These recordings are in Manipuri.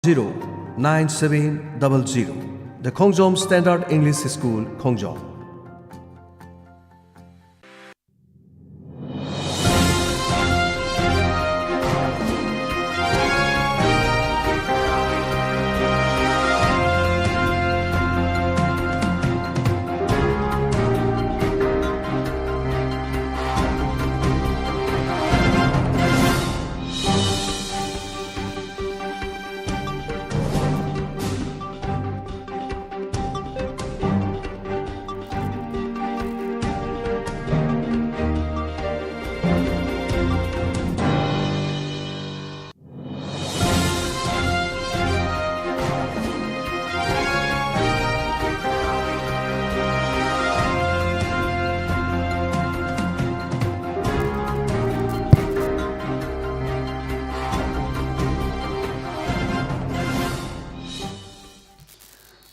09700. The Khongjom Standard English School, Khongjom.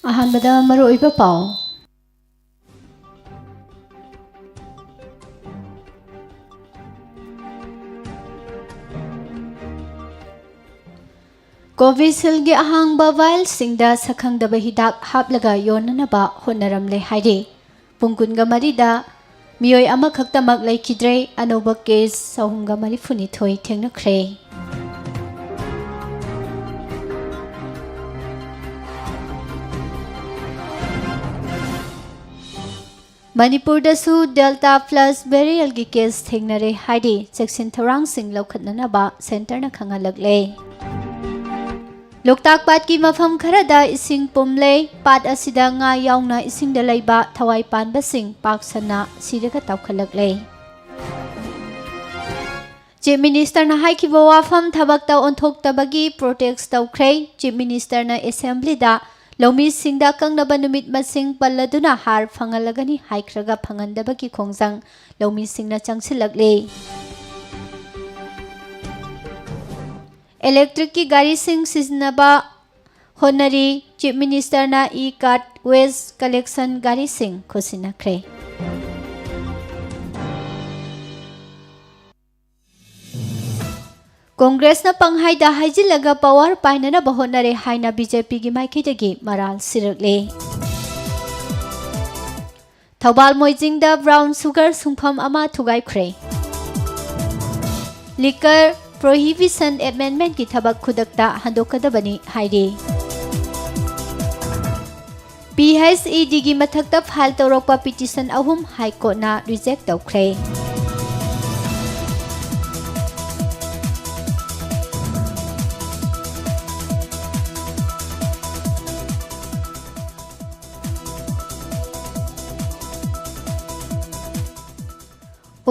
ꯑꯍꯥꯟꯕꯗ ꯃꯔꯨꯑꯣꯏꯕ ꯄꯥꯎ ꯀꯣꯚꯤꯁꯤꯜꯒꯤ ꯑꯍꯥꯡꯕ ꯚꯥꯏꯜꯁꯤꯡꯗ ꯁꯛꯈꯪꯗꯕ ꯍꯤꯗꯥꯛ ꯍꯥꯞꯂꯒ ꯌꯣꯟꯅꯅꯕ ꯍꯣꯠꯅꯔꯝꯂꯦ ꯍꯥꯏꯔꯤ ꯄꯨꯡ 23ꯗ ꯃꯤꯑꯣꯏ ꯑꯃꯈꯛꯇꯃꯛ ꯂꯩꯈꯤꯗ꯭ꯔꯦ ꯑꯅꯧꯕ ꯀꯦꯁ 342 ꯊꯦꯡꯅꯈ꯭ꯔꯦ ꯃꯅꯤꯄꯨꯔꯗꯁꯨ ꯗꯦꯜꯇꯥ ꯄ꯭ꯂꯁ ꯚꯦꯔꯤꯑꯦꯟꯠꯒꯤ ꯀꯦꯁ ꯊꯦꯡꯅꯔꯦ ꯍꯥꯏꯔꯤ ꯆꯦꯛꯁꯤꯟ ꯊꯧꯔꯥꯡꯁꯤꯡ ꯂꯧꯈꯠꯅꯅꯕ ꯁꯦꯟꯇꯔꯅ ꯈꯪꯍꯜꯂꯛꯂꯦ ꯂꯣꯛꯇꯥꯛ ꯄꯥꯠꯀꯤ ꯃꯐꯝ ꯈꯔꯗ ꯏꯁꯤꯡ ꯄꯨꯝꯂꯦ ꯄꯥꯠ ꯑꯁꯤꯗ ꯉꯥ ꯌꯥꯎꯅ ꯏꯁꯤꯡꯗ ꯂꯩꯕ ꯊꯋꯥꯏ ꯄꯥꯟꯕꯁꯤꯡ ꯄꯥꯛ ꯁꯟꯅ ꯁꯤꯔꯒ ꯇꯥꯎꯈꯠꯂꯛꯂꯦ ꯆꯤꯐ ꯃꯤꯅꯤꯁꯇꯔꯅ ꯍꯥꯏꯈꯤꯕ ꯋꯥꯐꯝ ꯊꯕꯛꯇ ꯑꯣꯟꯊꯣꯛꯇꯕꯒꯤ ꯄ꯭ꯔꯣꯇꯦꯁꯠ ꯇꯧꯈ꯭ꯔꯦ ꯆꯤꯐ ꯃꯤꯅꯤꯁꯇꯔꯅ ꯑꯦꯁꯦꯝꯕ꯭ꯂꯤꯗ ꯂꯧꯃꯤꯁꯤꯡꯗ ꯑꯀꯛꯅꯕ ꯅꯨꯃꯤꯠ ꯃꯁꯤꯡ ꯄꯜꯂꯗꯨꯅ ꯍꯥꯔ ꯐꯪꯍꯜꯂꯒꯅꯤ ꯍꯥꯏꯈ꯭ꯔꯒ ꯐꯪꯍꯟꯗꯕꯒꯤ ꯈꯣꯡꯖꯪ ꯂꯧꯃꯤꯁꯤꯡꯅ ꯆꯪꯁꯤꯜꯂꯛꯂꯦ ꯏꯂꯦꯛꯇ꯭ꯔꯤꯛꯀꯤ ꯒꯥꯔꯤꯁꯤꯡ ꯁꯤꯖꯤꯟꯅꯕ ꯍꯣꯠꯅꯔꯤ ꯆꯤꯐ ꯃꯤꯅꯤꯁꯇꯔꯅ ꯏ-ꯀꯥꯔꯠ ꯋꯦꯁꯠ ꯀꯂꯦꯛꯁꯟ ꯒꯥꯔꯤꯁꯤꯡ ꯈꯨꯠꯁꯤꯟꯅꯈ꯭ꯔꯦ ꯀꯣꯡꯒ꯭ꯔꯦꯁꯅ ꯄꯪꯍꯥꯏꯗ ꯍꯥꯏꯖꯤꯜꯂꯒ ꯄꯋꯥꯔ ꯄꯥꯏꯅꯅꯕ ꯍꯣꯠꯅꯔꯦ ꯍꯥꯏꯅ ꯕꯤꯖꯦꯄꯤꯒꯤ ꯃꯥꯏꯀꯩꯗꯒꯤ ꯃꯔꯥꯜ ꯁꯤꯔꯛꯂꯦ ꯊꯧꯕꯥꯜ ꯃꯣꯏꯖꯤꯡꯗ ꯕ꯭ꯔꯥꯎꯟ ꯁꯨꯒꯔ ꯁꯨꯡꯐꯝ ꯑꯃ ꯊꯨꯒꯥꯏꯈ꯭ꯔꯦ ꯂꯤꯀꯔ ꯄ꯭ꯔꯣꯍꯤꯕꯤꯁꯟ ꯑꯦꯃꯦꯟꯗꯃꯦꯟꯠꯀꯤ ꯊꯕꯛ ꯈꯨꯗꯛꯇ ꯍꯟꯗꯣꯛꯀꯗꯕꯅꯤ ꯍꯥꯏꯔꯤ PHEDꯒꯤ ꯃꯊꯛꯇ ꯐꯥꯏꯜ ꯇꯧꯔꯛꯄ ꯄꯤꯇꯤꯁꯟ 3 ꯍꯥꯏꯀꯣꯔꯠꯅ ꯔꯤꯖꯦꯛ ꯇꯧꯈ꯭ꯔꯦ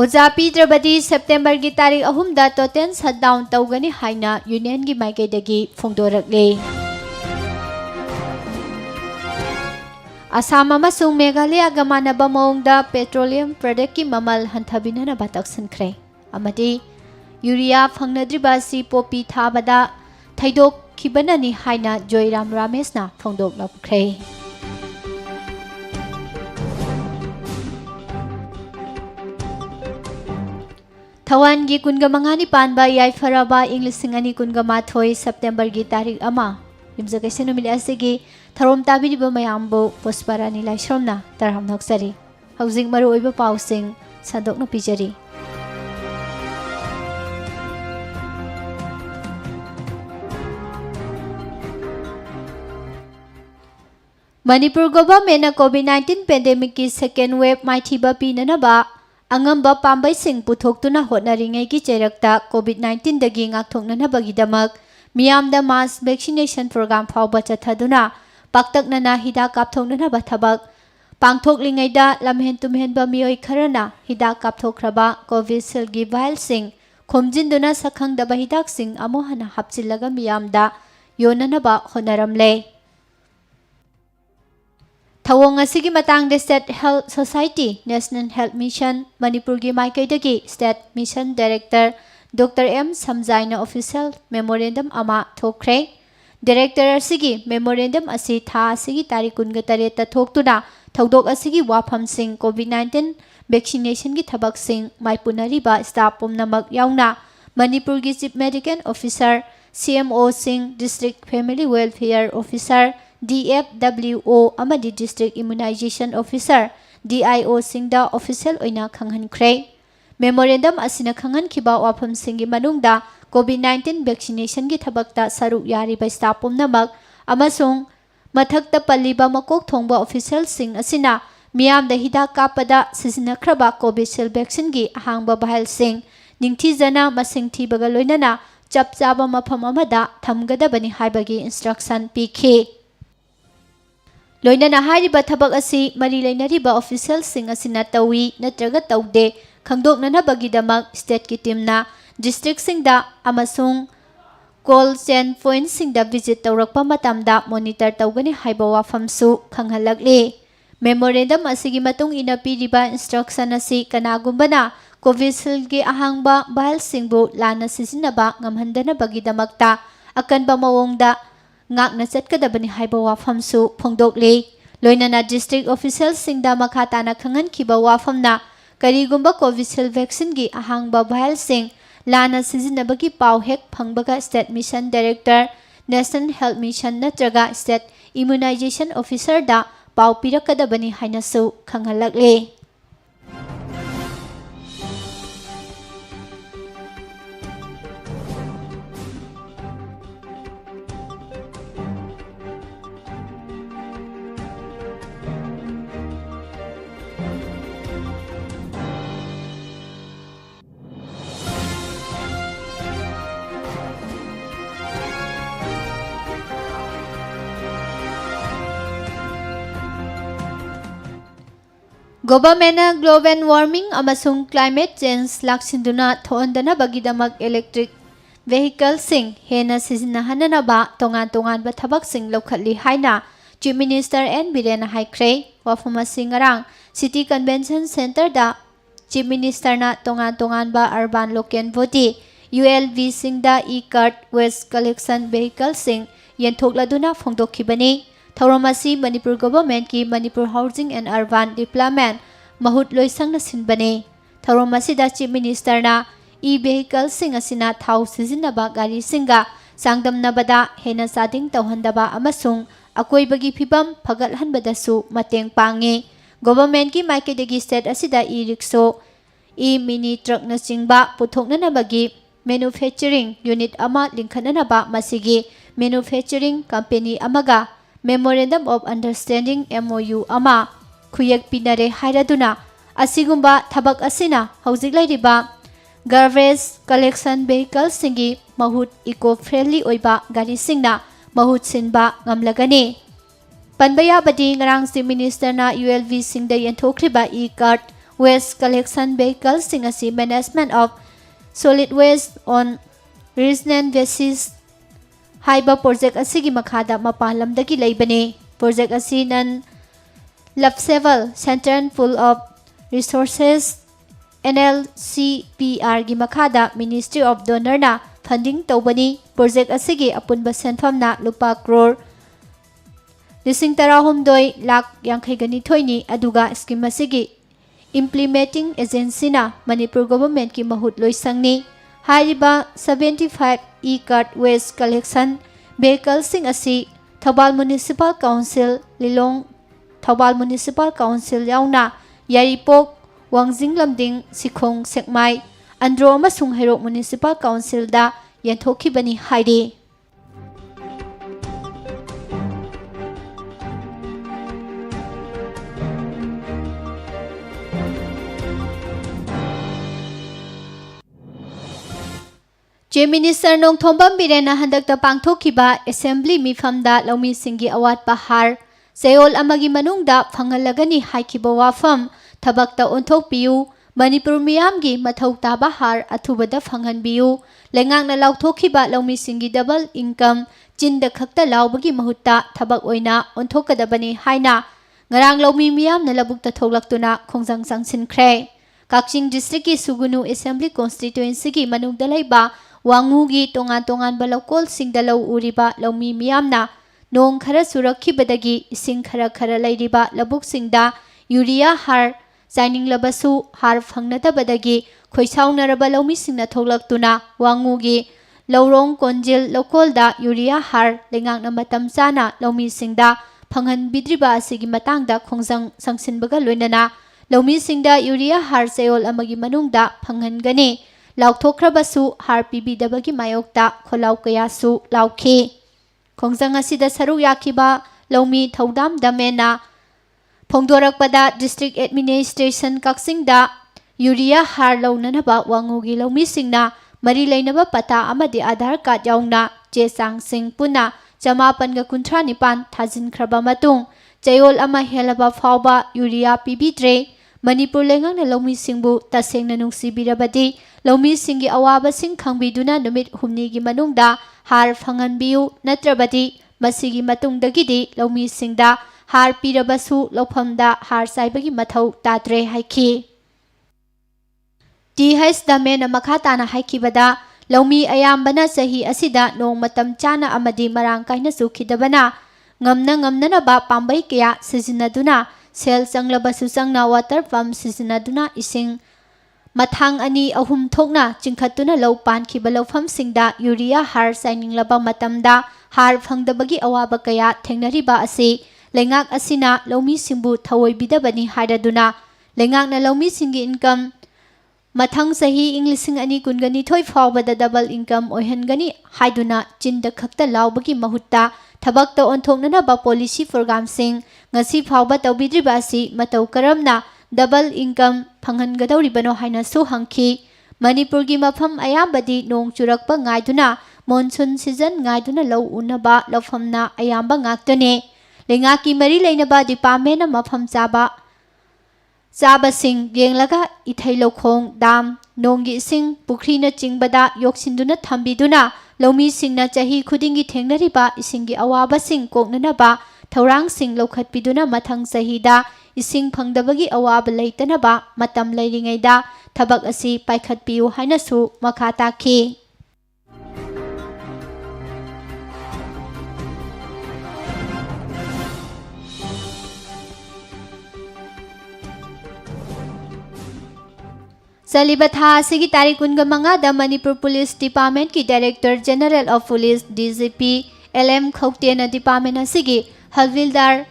ꯑꯣꯖꯥ ꯄꯤꯗ꯭ꯔꯕꯗꯤ ꯁꯦꯞꯇꯦꯝꯕꯔꯒꯤ ꯇꯥꯔꯤꯛ 3ꯗ ꯇꯣꯇꯦꯜ ꯁꯠꯗꯥꯎꯟ ꯇꯧꯒꯅꯤ ꯍꯥꯏꯅ ꯌꯨꯅꯤꯌꯟꯒꯤ ꯃꯥꯏꯀꯩꯗꯒꯤ ꯐꯣꯡꯗꯣꯔꯛꯂꯦ ꯑꯁꯥꯝ ꯑꯃꯁꯨꯡ ꯃꯦꯘꯥꯂꯌꯥꯒ ꯃꯥꯟꯅꯕ ꯃꯑꯣꯡꯗ ꯄꯦꯇ꯭ꯔꯣꯂꯤꯌꯝ ꯄ꯭ꯔꯗꯛꯀꯤ ꯃꯃꯜ ꯍꯟꯊꯕꯤꯅꯅꯕ ꯇꯛꯁꯤꯟꯈ꯭ꯔꯦ ꯑꯃꯗꯤ ꯌꯨꯔꯤꯌꯥ ꯐꯪꯅꯗ꯭ꯔꯤꯕ ꯑꯁꯤ ꯄꯣꯄꯤ ꯊꯥꯕꯗ ꯊꯩꯗꯣꯛꯈꯤꯕꯅꯅꯤ ꯍꯥꯏꯅ ꯖꯣꯏꯔꯥꯝ ꯔꯥꯃꯦꯁꯅ ꯐꯣꯡꯗꯣꯛꯂꯛꯈ꯭ꯔꯦ ꯊꯧꯕꯥꯜꯒꯤ 25ꯅꯤ ꯄꯥꯟꯕ ꯌꯥꯏꯐꯔꯕ ꯏꯪ 2019 ꯁꯦꯞꯇꯦꯝꯕꯔꯒꯤ ꯇꯥꯔꯤꯛ 1 ꯌꯨꯝꯖꯀꯩꯁ ꯅꯨꯃꯤꯠ ꯑꯁꯤꯒꯤ ꯊꯧꯔꯝ ꯇꯥꯕꯤꯔꯤꯕ ꯃꯌꯥꯝꯕꯨ ꯄꯨꯁꯄꯥꯔꯥꯅꯤ ꯂꯥꯏꯁ꯭ꯔꯝꯅ ꯇꯔꯥꯝ ꯅꯣꯛꯆꯔꯤ ꯍꯧꯖꯤꯛ ꯃꯔꯨꯑꯣꯏꯕ ꯄꯥꯎꯁꯤꯡ ꯁꯟꯗꯣꯛꯅ ꯄꯤꯖꯔꯤ ꯃꯅꯤꯄꯨꯔ ꯒꯣꯚꯔꯟꯃꯦꯟꯠꯅ ꯀꯣꯚꯤꯗ-19 ꯄꯦꯟꯗꯦꯃꯤꯛꯀꯤ ꯁꯦꯀꯦꯟ ꯋꯦꯕ ꯃꯥꯏꯊꯤꯕ ꯄꯤꯅꯅꯕ ꯑꯉꯝꯕ ꯄꯥꯝꯕꯩꯁꯤꯡ ꯄꯨꯊꯣꯛꯇꯨꯅ ꯍꯣꯠꯅꯔꯤꯉꯩꯒꯤ ꯆꯩꯔꯛꯇ ꯀꯣꯚꯤꯗ-19ꯗꯒꯤ ꯉꯥꯛꯊꯣꯛꯅꯅꯕꯒꯤꯗꯃꯛ ꯃꯤꯌꯥꯝꯗ ꯃꯥꯁ ꯚꯦꯛꯁꯤꯅꯦꯁꯟ ꯄ꯭ꯔꯣꯒ꯭ꯔꯥꯝ ꯐꯥꯎꯕ ꯆꯠꯊꯗꯨꯅ ꯄꯥꯛꯇꯛꯅꯅ ꯍꯤꯗꯥꯛ ꯀꯥꯞꯊꯣꯛꯅꯅꯕ ꯊꯕꯛ ꯄꯥꯡꯊꯣꯛꯂꯤꯉꯩꯗ ꯂꯝꯍꯦꯟ ꯇꯨꯝꯍꯦꯟꯕ ꯃꯤꯑꯣꯏ ꯈꯔꯅ ꯍꯤꯗꯥꯛ ꯀꯥꯞꯊꯣꯛꯈ꯭ꯔꯕ ꯀꯣꯚꯤꯁꯤꯜꯒꯤ ꯚꯥꯏꯜꯁꯤꯡ ꯈꯣꯝꯖꯤꯟꯗꯨꯅ ꯁꯛꯈꯪꯗꯕ ꯍꯤꯗꯥꯛꯁꯤꯡ ꯑꯃꯨꯛ ꯍꯟꯅ ꯍꯥꯞꯆꯤꯜꯂꯒ ꯃꯤꯌꯥꯝꯗ ꯌꯣꯟꯅꯅꯕ ꯍꯣꯠꯅꯔꯝꯂꯦ ꯊꯧꯑꯣꯡ ꯑꯁꯤꯒꯤ ꯃꯇꯥꯡꯗ state health society national health mission ꯃꯅꯤꯄꯨꯔꯒꯤ ꯃꯥꯏꯀꯩꯗꯒꯤ state mission director doctor M ꯁꯝꯖꯥꯏꯅ ꯑꯣꯐꯤꯁꯤꯌꯦꯜ ꯃꯦꯃꯣꯔꯦꯟꯗꯝ ꯑꯃ ꯊꯣꯛꯈ꯭ꯔꯦ ꯗꯥꯏꯔꯦꯛꯇꯔ ꯑꯁꯤꯒꯤ ꯃꯦꯃꯣꯔꯦꯟꯗꯝ ꯑꯁꯤ ꯊꯥ ꯑꯁꯤꯒꯤ ꯇꯥꯔꯤꯛ 28ꯇ ꯊꯣꯛꯇꯨꯅ ꯊꯧꯗꯣꯛ ꯑꯁꯤꯒꯤ ꯋꯥꯐꯝꯁꯤꯡ ꯀꯣꯚꯤꯗ-19 ꯚꯦꯛꯁꯤꯅꯦꯁꯟꯒꯤ ꯊꯕꯛꯁꯤꯡ ꯃꯥꯏꯄꯨꯅꯔꯤꯕ ꯁ꯭ꯇꯥꯐ ꯄꯨꯝꯅꯃꯛ ꯌꯥꯎꯅ ꯃꯅꯤꯄꯨꯔꯒꯤ chief medical officer CMO sing District Family Welfare Officer DFWO amadi District Immunization Officer DIO singda official oina khanghankre. Memorandum asina khanghankiba wafam singi manungda COVID-19 vaccination gi thabakta saruk yariba staff pumnamak amasung mathakta palliba makok thongba official sing asina miyamda hidak kapada sisinakhraba Covishield vaccine gi ahangba bahal sing ningthijana masing thibaga loinana chap chaba mafam amada thamgadabani haibagi instruction pikhi. Loinana hariba thabak asi mari leinariba official sing asina tawi natraga taude khangdoknanabagidamag state ki teamna district singda amasung call chain point singda visit tawrakpa matamda monitor tawgani haiba wafamsu khanghalakli. Memorandum asigi matung ina piriba instruction asi kanagumbana Covishield gi ahangba bahal singbu lana sisinaba ngamhandana bagidamakta akanba mawongda ngakna chatkadabani haiba wafamsu phongdokli. Loinana district official singda makhatana khangan khiba wafamna karigumba Covishield vaccine gi ahangba bahal sing lana sisinabagi pau hek phangbaga state mission director national health mission natraga state immunization officer da pau pirakadabani hainasu khanghalakli. Government global warming amasung climate change laksinduna thoondana bagidamak electric vehicle sing hena sizinahananaba tongan ba thabak sing lokhatli haina Chief Minister N Biren haikre wafama singarang City Convention Center da Chief Minister na tongan ba urban local body ULV sing da e-cart waste collection vehicle sing yenthokladuna phongdokhibani. Thauramasi Manipur government ki Manipur Housing and Urban Development mahut loisang na sinbane. Thauramasi da Chief Minister na e-vehicle sing asina thau sizinaba gari singa sangdamnabada hena sading tauhandaba amasung akoibagi phibam phagathanbadasu mateng pangi. Government ki maikadagi state asida e-rickshaw e-mini truck na singba puthoknanabagi manufacturing unit ama linkhananaba masigi manufacturing company amaga Memorandum of Understanding MOU ama khuyak pinare hairaduna asigumba thabak asina hauzik lairiba garbage collection vehicle singi mahut eco friendly oiba gari singna mahut sinba ngamlagani. Panbaya badi ngarang Chief Minister na ULV singda yenthokriba e-cart waste collection vehicle singasi management of solid waste on reasonable basis haiba project asigi makhada mapalamdagi leibane. Project asi nan lapseval center full of resources NLCPR gi makhada Ministry of Donor na funding tawbani. Project asigi apunba senfam na lupa crore lising tarahumdoi lak yangkhai gani thoini aduga scheme asigi implementing agency na Manipur government ki mahut loisangni. Hariba 75 e-cart waste collection vehicle sing asi Thoubal Municipal Council Lilong Thoubal Municipal Council yauna Yaripok Wangjing Lamding Sikhong Sekmai Andro amasung Hairok Municipal Council da yenthokibani hairi. Chief Minister Nongthombam Birena handakta pangthokiba assembly mifamda laumi singi awat bahar sayol amagi manungda phangalagani haikiba wafam thabakta onthokpiu Manipur miyamgi mathau taba har athubada phanghanbiu lengangna lauthokiba laumi singi double income chinda khakta laubagi mahutta thabak oina onthokadabani haina ngarang laumi miyamna labukta tholaktuna khongjang sangsinkhre. Kakching district ki Sugunu assembly constituency ki manungda laiba Wangugi tongan balokol singdalaw uriba laumi miyamna nong khara surakhibadagi ising khara lairiba labuk singda urea har zaining labasu har phangnatabadagi khoisaunaraba laumi singna tholaktuna Wangugi Laurong Konjil Lokolda Urea Har Lengakna Matam Chana Laumisingda Phanghanbidriba asigi matangda khongjang sangsinbaga loinana Laumisingda Urea Har Chayol amagi manungda Phanghangani Laukthokrabasu Har pibidabagi mayokta Kholau kayasu laukhi Khongjang asida saruk yakiba Laumi Thodam Damena Phongdorakpada District Administration Kaksingda Urea Har Launanaba Wangugi Laumisingna Mari Lainaba Pata Amadi Aadhar Card Yauna Chesang Sing Puna Jamapanga Kuntra Nipan Thajin Kraba Matung Chayol Ama Helaba Fauba Urea Pibidre Manipur Lengang na Laumi Singbu Taseng na Nungsibirabadi Laumi Singi Awaba Sing Khangbiduna Numit Humnigi Manungda Har Phanganbiu Natrabadi Masigi Matungdagidi Laumi Singda Har Pirabasu Lophamda Har Saibagi Mathau Tadre Haiki TH Damena Makhatana Haikibada Laumi Ayambana Sahi Asida Nong Matam Chana Amadi Marang Kaina Sukhidabana Ngamna Ba Pambai Kaya Sizinaduna Sel Sanglaba Susangna Water Pump Sizinaduna Ising Mathang Ani Ahum Thokna Chingkhatuna Low Pan Kibalofam Singda Urea Har Signing Laba Matamda Har Phangdabagi Awaba Kaya Thengnariba Asi Lengak Asina Laumi Singbu Thawoi Bidabani Haidaduna Lengak na Laumi Singi Income Mathang Sahi Inglising Ani Kungani Thoi Fawbada Double Income Oihangani Haiduna Chinda Khakta Laubagi Mahutta Thabakta Onthoknana Ba Policy Program Sing Ngasi Fawba Tawbidriba Asi Matau Karamna Double Income Phanghangadawribano Haina Su Hangki Manipurgi Mafam Ayambadi Nong Churakpa Ngaiduna Monsoon Season Ngaiduna Law Unaba Lawfamna Ayamba Ngaktone Lengaki Mari Lainaba Dipamena Mafam Chaba Chaba Sing Yenglaga Ithai Lokhong Dam Nonggi Sing Pukrina Chingbada Yoksinduna Thambiduna Laumi Singna Chahi Khudingi Thengnariba Isingi Awaba Sing Koknanaba Thaurang Sing Lokhatpiduna Mathang Sahida Ising Phangdabagi Awaba Leitanaba Matam Leiringaida Thabak Asi Paikhatpiu Hainasu Makha Takhi Salibatha Sigi Tarikun Manga the Manipur Police Department ki Director General of Police DGP LM Khoktena Department Asigi Halvildar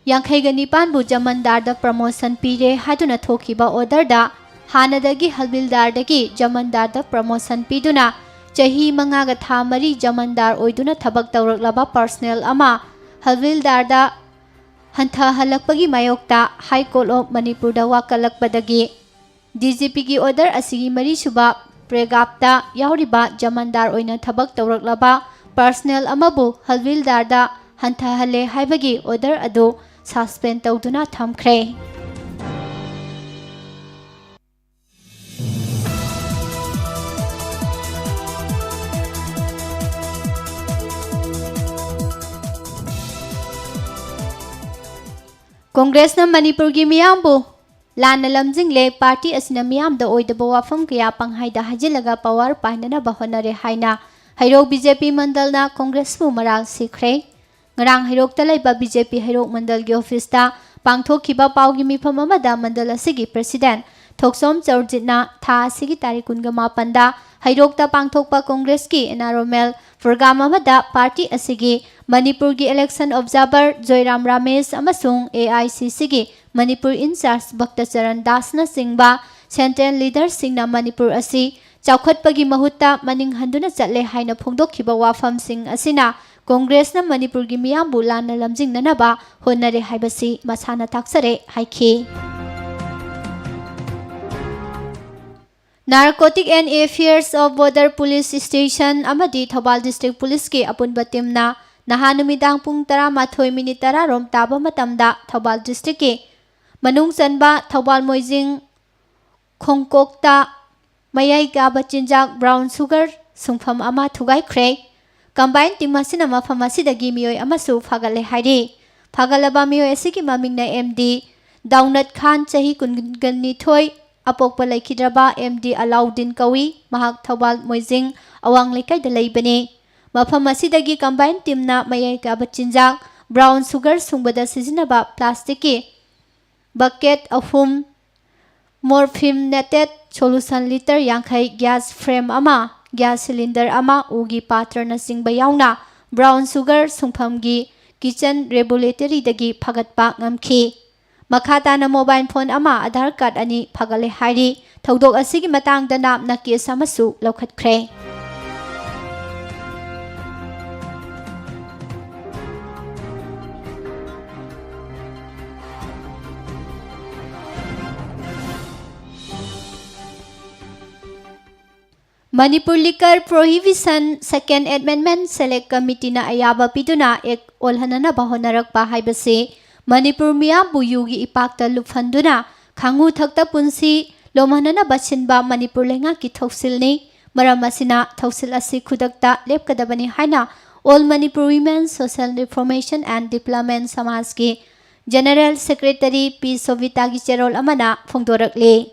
Yankhaigani Panbu Jamandar the promotion pire Haduna Thokiba order da Hanadagi Halvildar dagi Jamandar the promotion piduna Chahi Mangaga Thamari Jamandar Oiduna Thabak Tawraklaba personnel ama Halvildar da Hantha Halakpagi Mayokta High Court of Manipur da Wakalakpadagi DGP ki order asigi mari suba pregapta yauriba jamandar oina thabak tawraklaba personnel amabu halvildar da hantha hale haibagi order adu suspend tawduna thamkhre Congress na Manipur gi miyambu Lana Lamjingle Party Asina Miam the Oidaba Wafam Kaya Panghaida Hajilaga Power Painana Bahonare Haina Hairo BJP Mandalna Congress Maral Sikre Ngarang Hirok Talaiba BJP Hirok Mandal Gi Office ta Pangthok Kiba Paugi Mifam Amada Mandala Sigi President Thoksom Chawjitna Tha Sigi Tarikunga Mapanda Hairok ta Pangthokpa Congress ki Enaromel Program Amada Party Asigi Manipur gi Election Observer Joyram Ramesh amasung AICC gi Manipur in charge Bhakta Charan Das na singba Central Leader Singna Manipur asi Chawkhatpagi mahutta maning handuna chatle haina phongdokhiba wafam sing asina Congress na Manipur gi miyambu lana lamjing nanaba honare haibasi masana taksare haikhi Narcotic and Affairs of Border Police Station amadi Thobal District Police ki apunba timna Nahanumidang pung 12 minit 10 rom taba matamda Thobal District ki Manung Sanba Thobal Moijing Khongkokta Mayai Gaba Chinjak Brown Sugar Sungfam Ama Thugai Khre Combined Team Masina Mafam Asidagi Miyoi Amasu Fagale Haidi Fagalaba Miyoi Asigi Mamingna MD Daunat Khan Chahi Kungani Thoi Apokpa Laikhidraba MD Alauddin Kawi Mahak Thobal Moijing Awang Lekai da Leibani Mafam Asidagi Combined Team na Mayai Gaba Chinjak Brown Sugar Sungbada Sizinaba Plastic ki Bucket ahum Morphine netted solution liter Yankai gas frame ama gas cylinder ama ugi patra na singba yauna brown sugar sungphamgi kitchen regulatory dagi phagatpa ngamkhi makhata na mobile phone ama Aadhaar card ani phagale hairi thodok asigi matangda napna case amasu lokhatkre Manipur Liquor Prohibition Second Amendment Select Committee na ayaba piduna ek olhanana bahonarakpa haibase Manipur miyam buyugi ipakta luphanduna khangu thakta punsi lomhanana basinba Manipur lenga ki thoksilni maramasina thoksil asi khudakta lepkadabani haina All Manipur Women Social Reformation and Development Samaj ki General Secretary P. Sovita gi cherol amana phongdorakle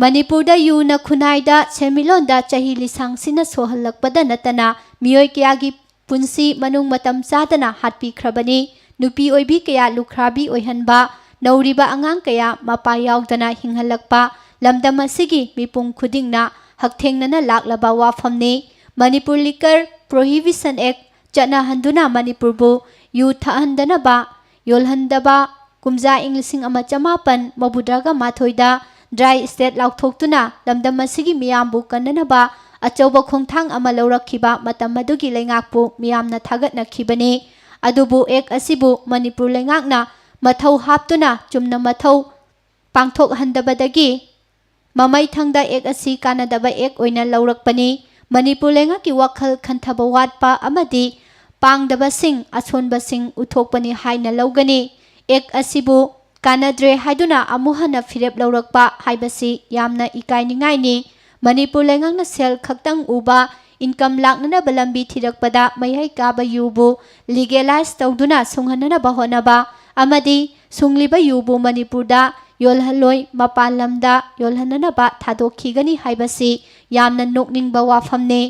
Manipur da yu na khunaida semilon da chahi lisang sina sohalakpada natana miyoi kya gi punsi manung matam chadana hatpi khrabani nupi oibi kaya lukhrabi oihanba nauriba angang kaya mapa yaudana hinghalakpa lamdam asigi mipung khudingna hakthengnana laklaba wafamni Manipur Liquor Prohibition Act chana handuna Manipur bu yu thahandana ba yolhandaba kumja inglising ama chamapan mabudraga mathoida Dry state laukthokuna lamdam asigi miyambu kannanaba achauba khongthang ama laurakhiba matam madugi leingakpu miyamna thagatnakhibani adubu ek asibu Manipur leingakna mathau haptuna chumna mathau pangthok handabadagi mamai thangda ek asi kanadaba ek oina laurakpani Manipur leingaki wakhal khanthaba watpa amadi pangdaba sing achonba sing uthokpani haina laugani ek asibu Kanadre haiduna amuhana firep laurakpa haibasi yamna ikainingai ni Manipur lengangna sel khaktang uba income laknana balambi thirakpada mayhai kaba yubu legalize tawduna sunghanana bahonaba amadi sungliba yubu Manipurda yolhaloi mapalamda yolhanana ba thadokhigani haibasi yamna nokningba wafamne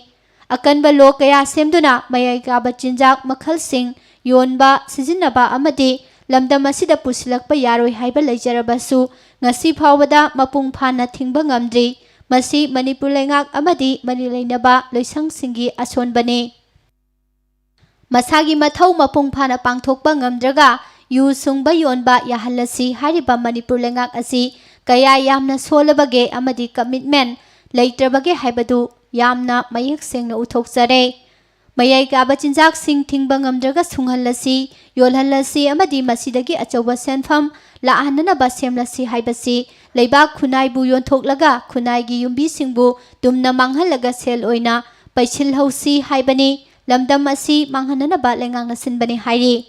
akanba lo kaya semduna mayhai kaba chinjak makhal sing yonba sijinnaba amadi lamdam asida pusilakpa yaroi haiba leijarabasu ngasi phawada mapung phana thingba ngamdri masi Manipur lengak amadi mari leinaba loisang singi asonbane masagi mathau mapung phana pangthokpa ngamdraga yu sungba yonba yahalasi hariba Manipur lengak asi kaya yamna solabage amadi commitment leitrabage haibadu yamna mayek sengna uthokjare Mayai kaba chinjak sing thingba ngamdraga sunghalasi yolhalasi amadi masidagi achauba senfam laahanana ba semlasi haibasi leibak khunai bu yonthoklaga khunai gi yumbi singbu dumna manghalaga sel oina paisil hausi haibani lamdam asi manghanana ba lengang nasinbani hairi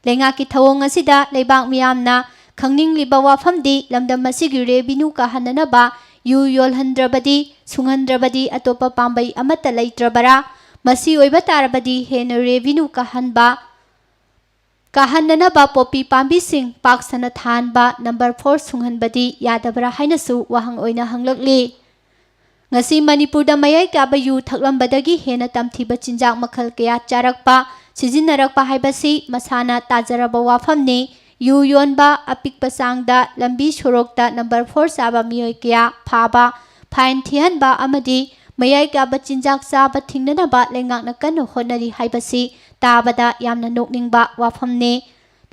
lenga ki thawong asida leibak miyamna khangning liba wafamdi lamdam asi gi revenue ka hanana ba yu yolhandrabadi sunghandrabadi atopa pambai amata leitrabara Masi oiba tarabadi hena revenue kahanba kahanana ba popi pambi sing paksana thanba number 4 sunghanbadi yadabra hainasu wahang oina hanglakli ngasi Manipur da mayai ka ba yu thaklambadagi hena tamthiba chinjak makhal kaya charakpa sijinarakpa haibasi masana tajaraba wafamni yu yonba apikpa sangda lambi sorokta number 4 saba miyoi kaya phaba fine thihanba amadi Mayai kaba chinjak saba thingnana ba lengak na kanu honari haibasi tabada yamna nokningba wafamne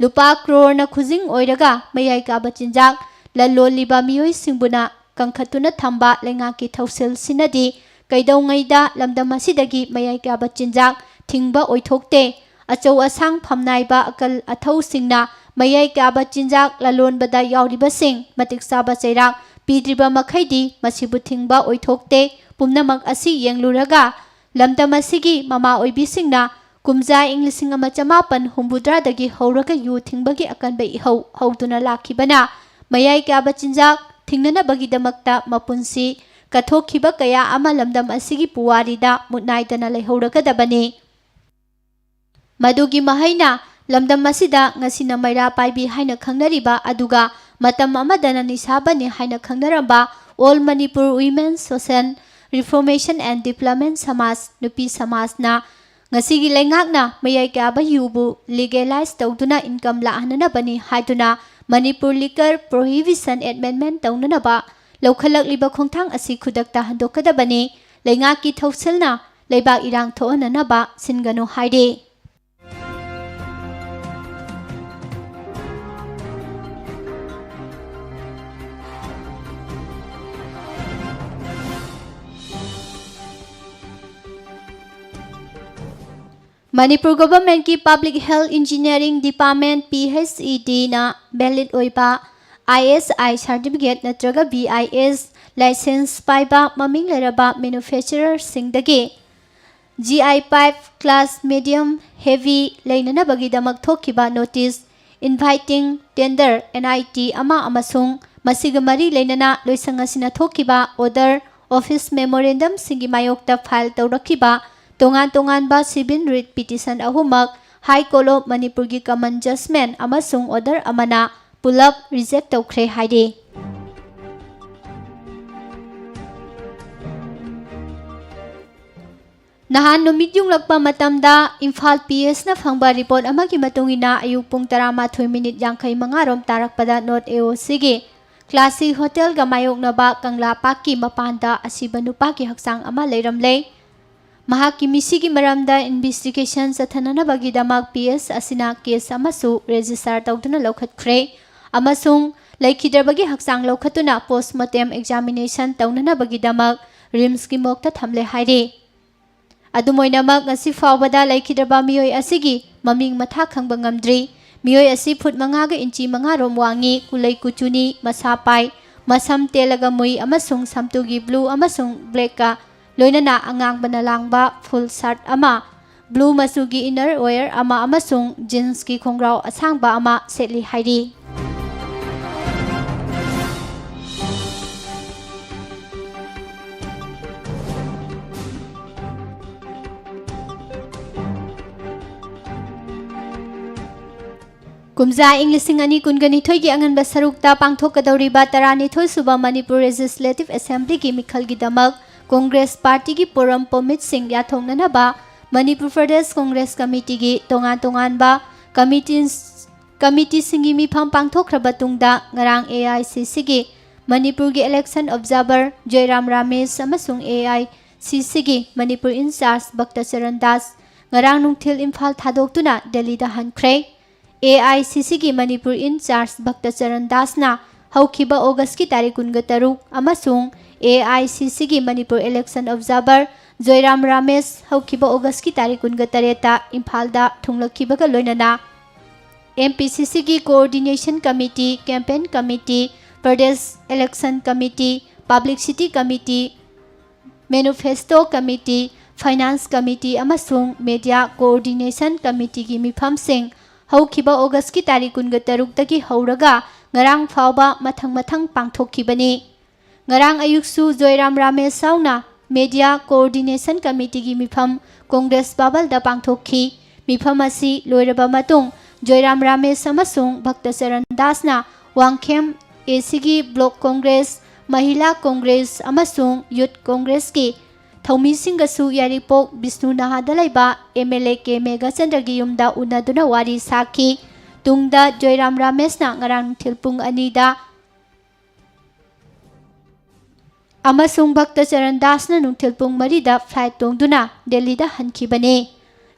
lupa crore na khujing oiraga mayai kaba chinjak laloliba miyoi singbuna kangkhatuna thamba lengaki thausil sinadi kaidongaida lamdam asidagi mayai kaba chinjak thingba oithokte achau asang phamnaiba akal athau singna mayai kaba chinjak lalonbada yauriba sing matik saba chairak pidriba makhaidi masibu thingba oithokte Pumnamak asi yengluraga lamdam asigi mama oibisingna kumja inglising ama chamapan humbudra dagi hauraga yu thingbagi akanba ihau hauduna lakhibana mayai kaba chinjak thingnana bagi damakta mapunsi kathokhiba kaya ama lamdam asigi puwarida mutnaidana lehauraga dabani madugi mahaina lamdam asida ngasina maira paibi haina khangnariba aduga matam amadana nisabani haina khangnaramba All Manipur Women Social Reformation and Development Samaj Nupi Samajna ngasigi leingakna mayai kaba yubu legalize tawduna income laahanana bani haiduna Manipur Liquor Prohibition Amendment tawnana ba lokhalakliba khongthang asi khudakta handokadabani ꯂꯩꯉꯥꯛꯀꯤ ꯊꯧꯁꯤꯜꯅ ꯂꯩꯕꯥꯛ ꯏꯔꯥꯡ ꯊꯣꯛꯍꯟꯅꯅꯕ ꯁꯤꯟꯒꯅꯨ ꯍꯥꯏꯔꯤ꯫ Manipur Government की Public Health Engineering Department PHED ना valid ओइबा ISI certificate नत्रगा BIS license पाइबा ममिंग लेरबा manufacturer सिंगदगे GI pipe class medium heavy लेनना बगीदमक थोकिबा notice inviting tender NIT ama amasung masiga mari लेनना लोइसंगसिना थोकिबा order office memorandum सिंगी मायोक्ता file तौरकिबा तोंगान बा सिविल रिट पिटिशन अहुमक हाई कोर्ट मणिपुर की कमन जजमेंट अमसुंग ऑर्डर अमना पुलअप रिजेक्ट तौख्रे हाइदे। नहान नुमित युंगलकपा मतमदा इम्फाल PS ना फंगबा रिपोर्ट अमगी मतुंगिना अयुक पुंग 13:55 रोम तारकपदा नॉर्थ AOC गे क्लासिक होटल गा मायोकनबा कंगला पाकी मपानदा असिबा नुपा की हक्सांग अमा लेरमले महाकी मिसिगी मरमदा इन्वेस्टिगेशन चथननबगीदमक PS असिना केस अमसु रजिस्टर तौदुना लौखतख्रे अमसुंग लैखिद्रबगी हक्सांग लौखतुना पोस्टमार्टम एग्जामिनेशन तौननबगीदमक रिम्स की मोक्ता थमले हाइरे। अदुमोइनमक ngasi फावबदा लैखिद्रबा मियोय असिगी ममिंग मथा खंगबा ngamdri मियोय असि फुट 5 गा इंची 5 रोम वांगी कुलै कुचुनी मसा पाई मसम तेलगा मुई अमसुंग समतुगी ब्लू अमसुंग ब्लैक का लोइनना अंगांग बना लांगबा फुल शर्ट अमा ब्लू मसुगी इनर वेयर अमा अमसुंग जीन्स की खोंग्राव असांगबा अमा सेटली हाइरी। कुमजा इंग 2022 की अंगनबा सरुकता पांगथोकदौरिबा 12 सुबा मणिपुर लेजिस्लेटिव असेंबली की मिखलगिदमक कांग्रेस पार्टी की पोरम पोमित सिंह याथोंगनबा मणिपुर प्रदेश कांग्रेस कमिटी की तोंगान बा कमिटी सिंगी मिफम पांगथोखरबा तुंगदा ngarang AICC की मणिपुर की इलेक्शन ऑब्जर्वर जयराम रामेश अमसुंग AICC की मणिपुर इंचार्ज भक्तचरण दास ngarang नुंगथिल इम्फाल थादोक्तुना दिल्ली दा हनख्रे। AICC की मणिपुर इंचार्ज भक्तचरण दास ना हौखिबा अगस्त की तारीख 23 अमसुंग AICC की मणिपुर इलेक्शन ऑब्जर्वर जयराम रामेश हौखिबा अगस्त की तारीख 23 इम्फाल दा थुंगलखिबगा लोइनना MPCC की coordination committee campaign committee Pradesh election committee publicity committee manifesto committee finance committee अमसुंग मीडिया कोऑर्डिनेशन कमिटी की मिफम सिंह हौखिबा अगस्त की तारीख 23 तकी हौरगा ngarang फावबा मथंग पांगथोखिबनी। ngarang अयुक्सु जयराम रामेश साउना मीडिया कोऑर्डिनेशन कमिटी की मिफम कांग्रेस बाबल दा पांगथोखी मिफम असि लोइरबा मतुंग जयराम रामेश अमसुंग भक्तचरण दासना वांगखेम AC की ब्लॉक कांग्रेस महिला कांग्रेस अमसुंग यूथ कांग्रेस की थौमीसिंगसु यारिपोक विष्णु नाहादलाइबा MLA के मेघाचंद्र की युमदा उनदुना वारी साखी तुंगदा जयराम रामेशना ngarang थिलपुंग अनीदा अमसुंग भक्तचरण दासना नुंथिलपुंग मरीदा फ्लाइट तोंगदुना दिल्ली दा हनखिबने।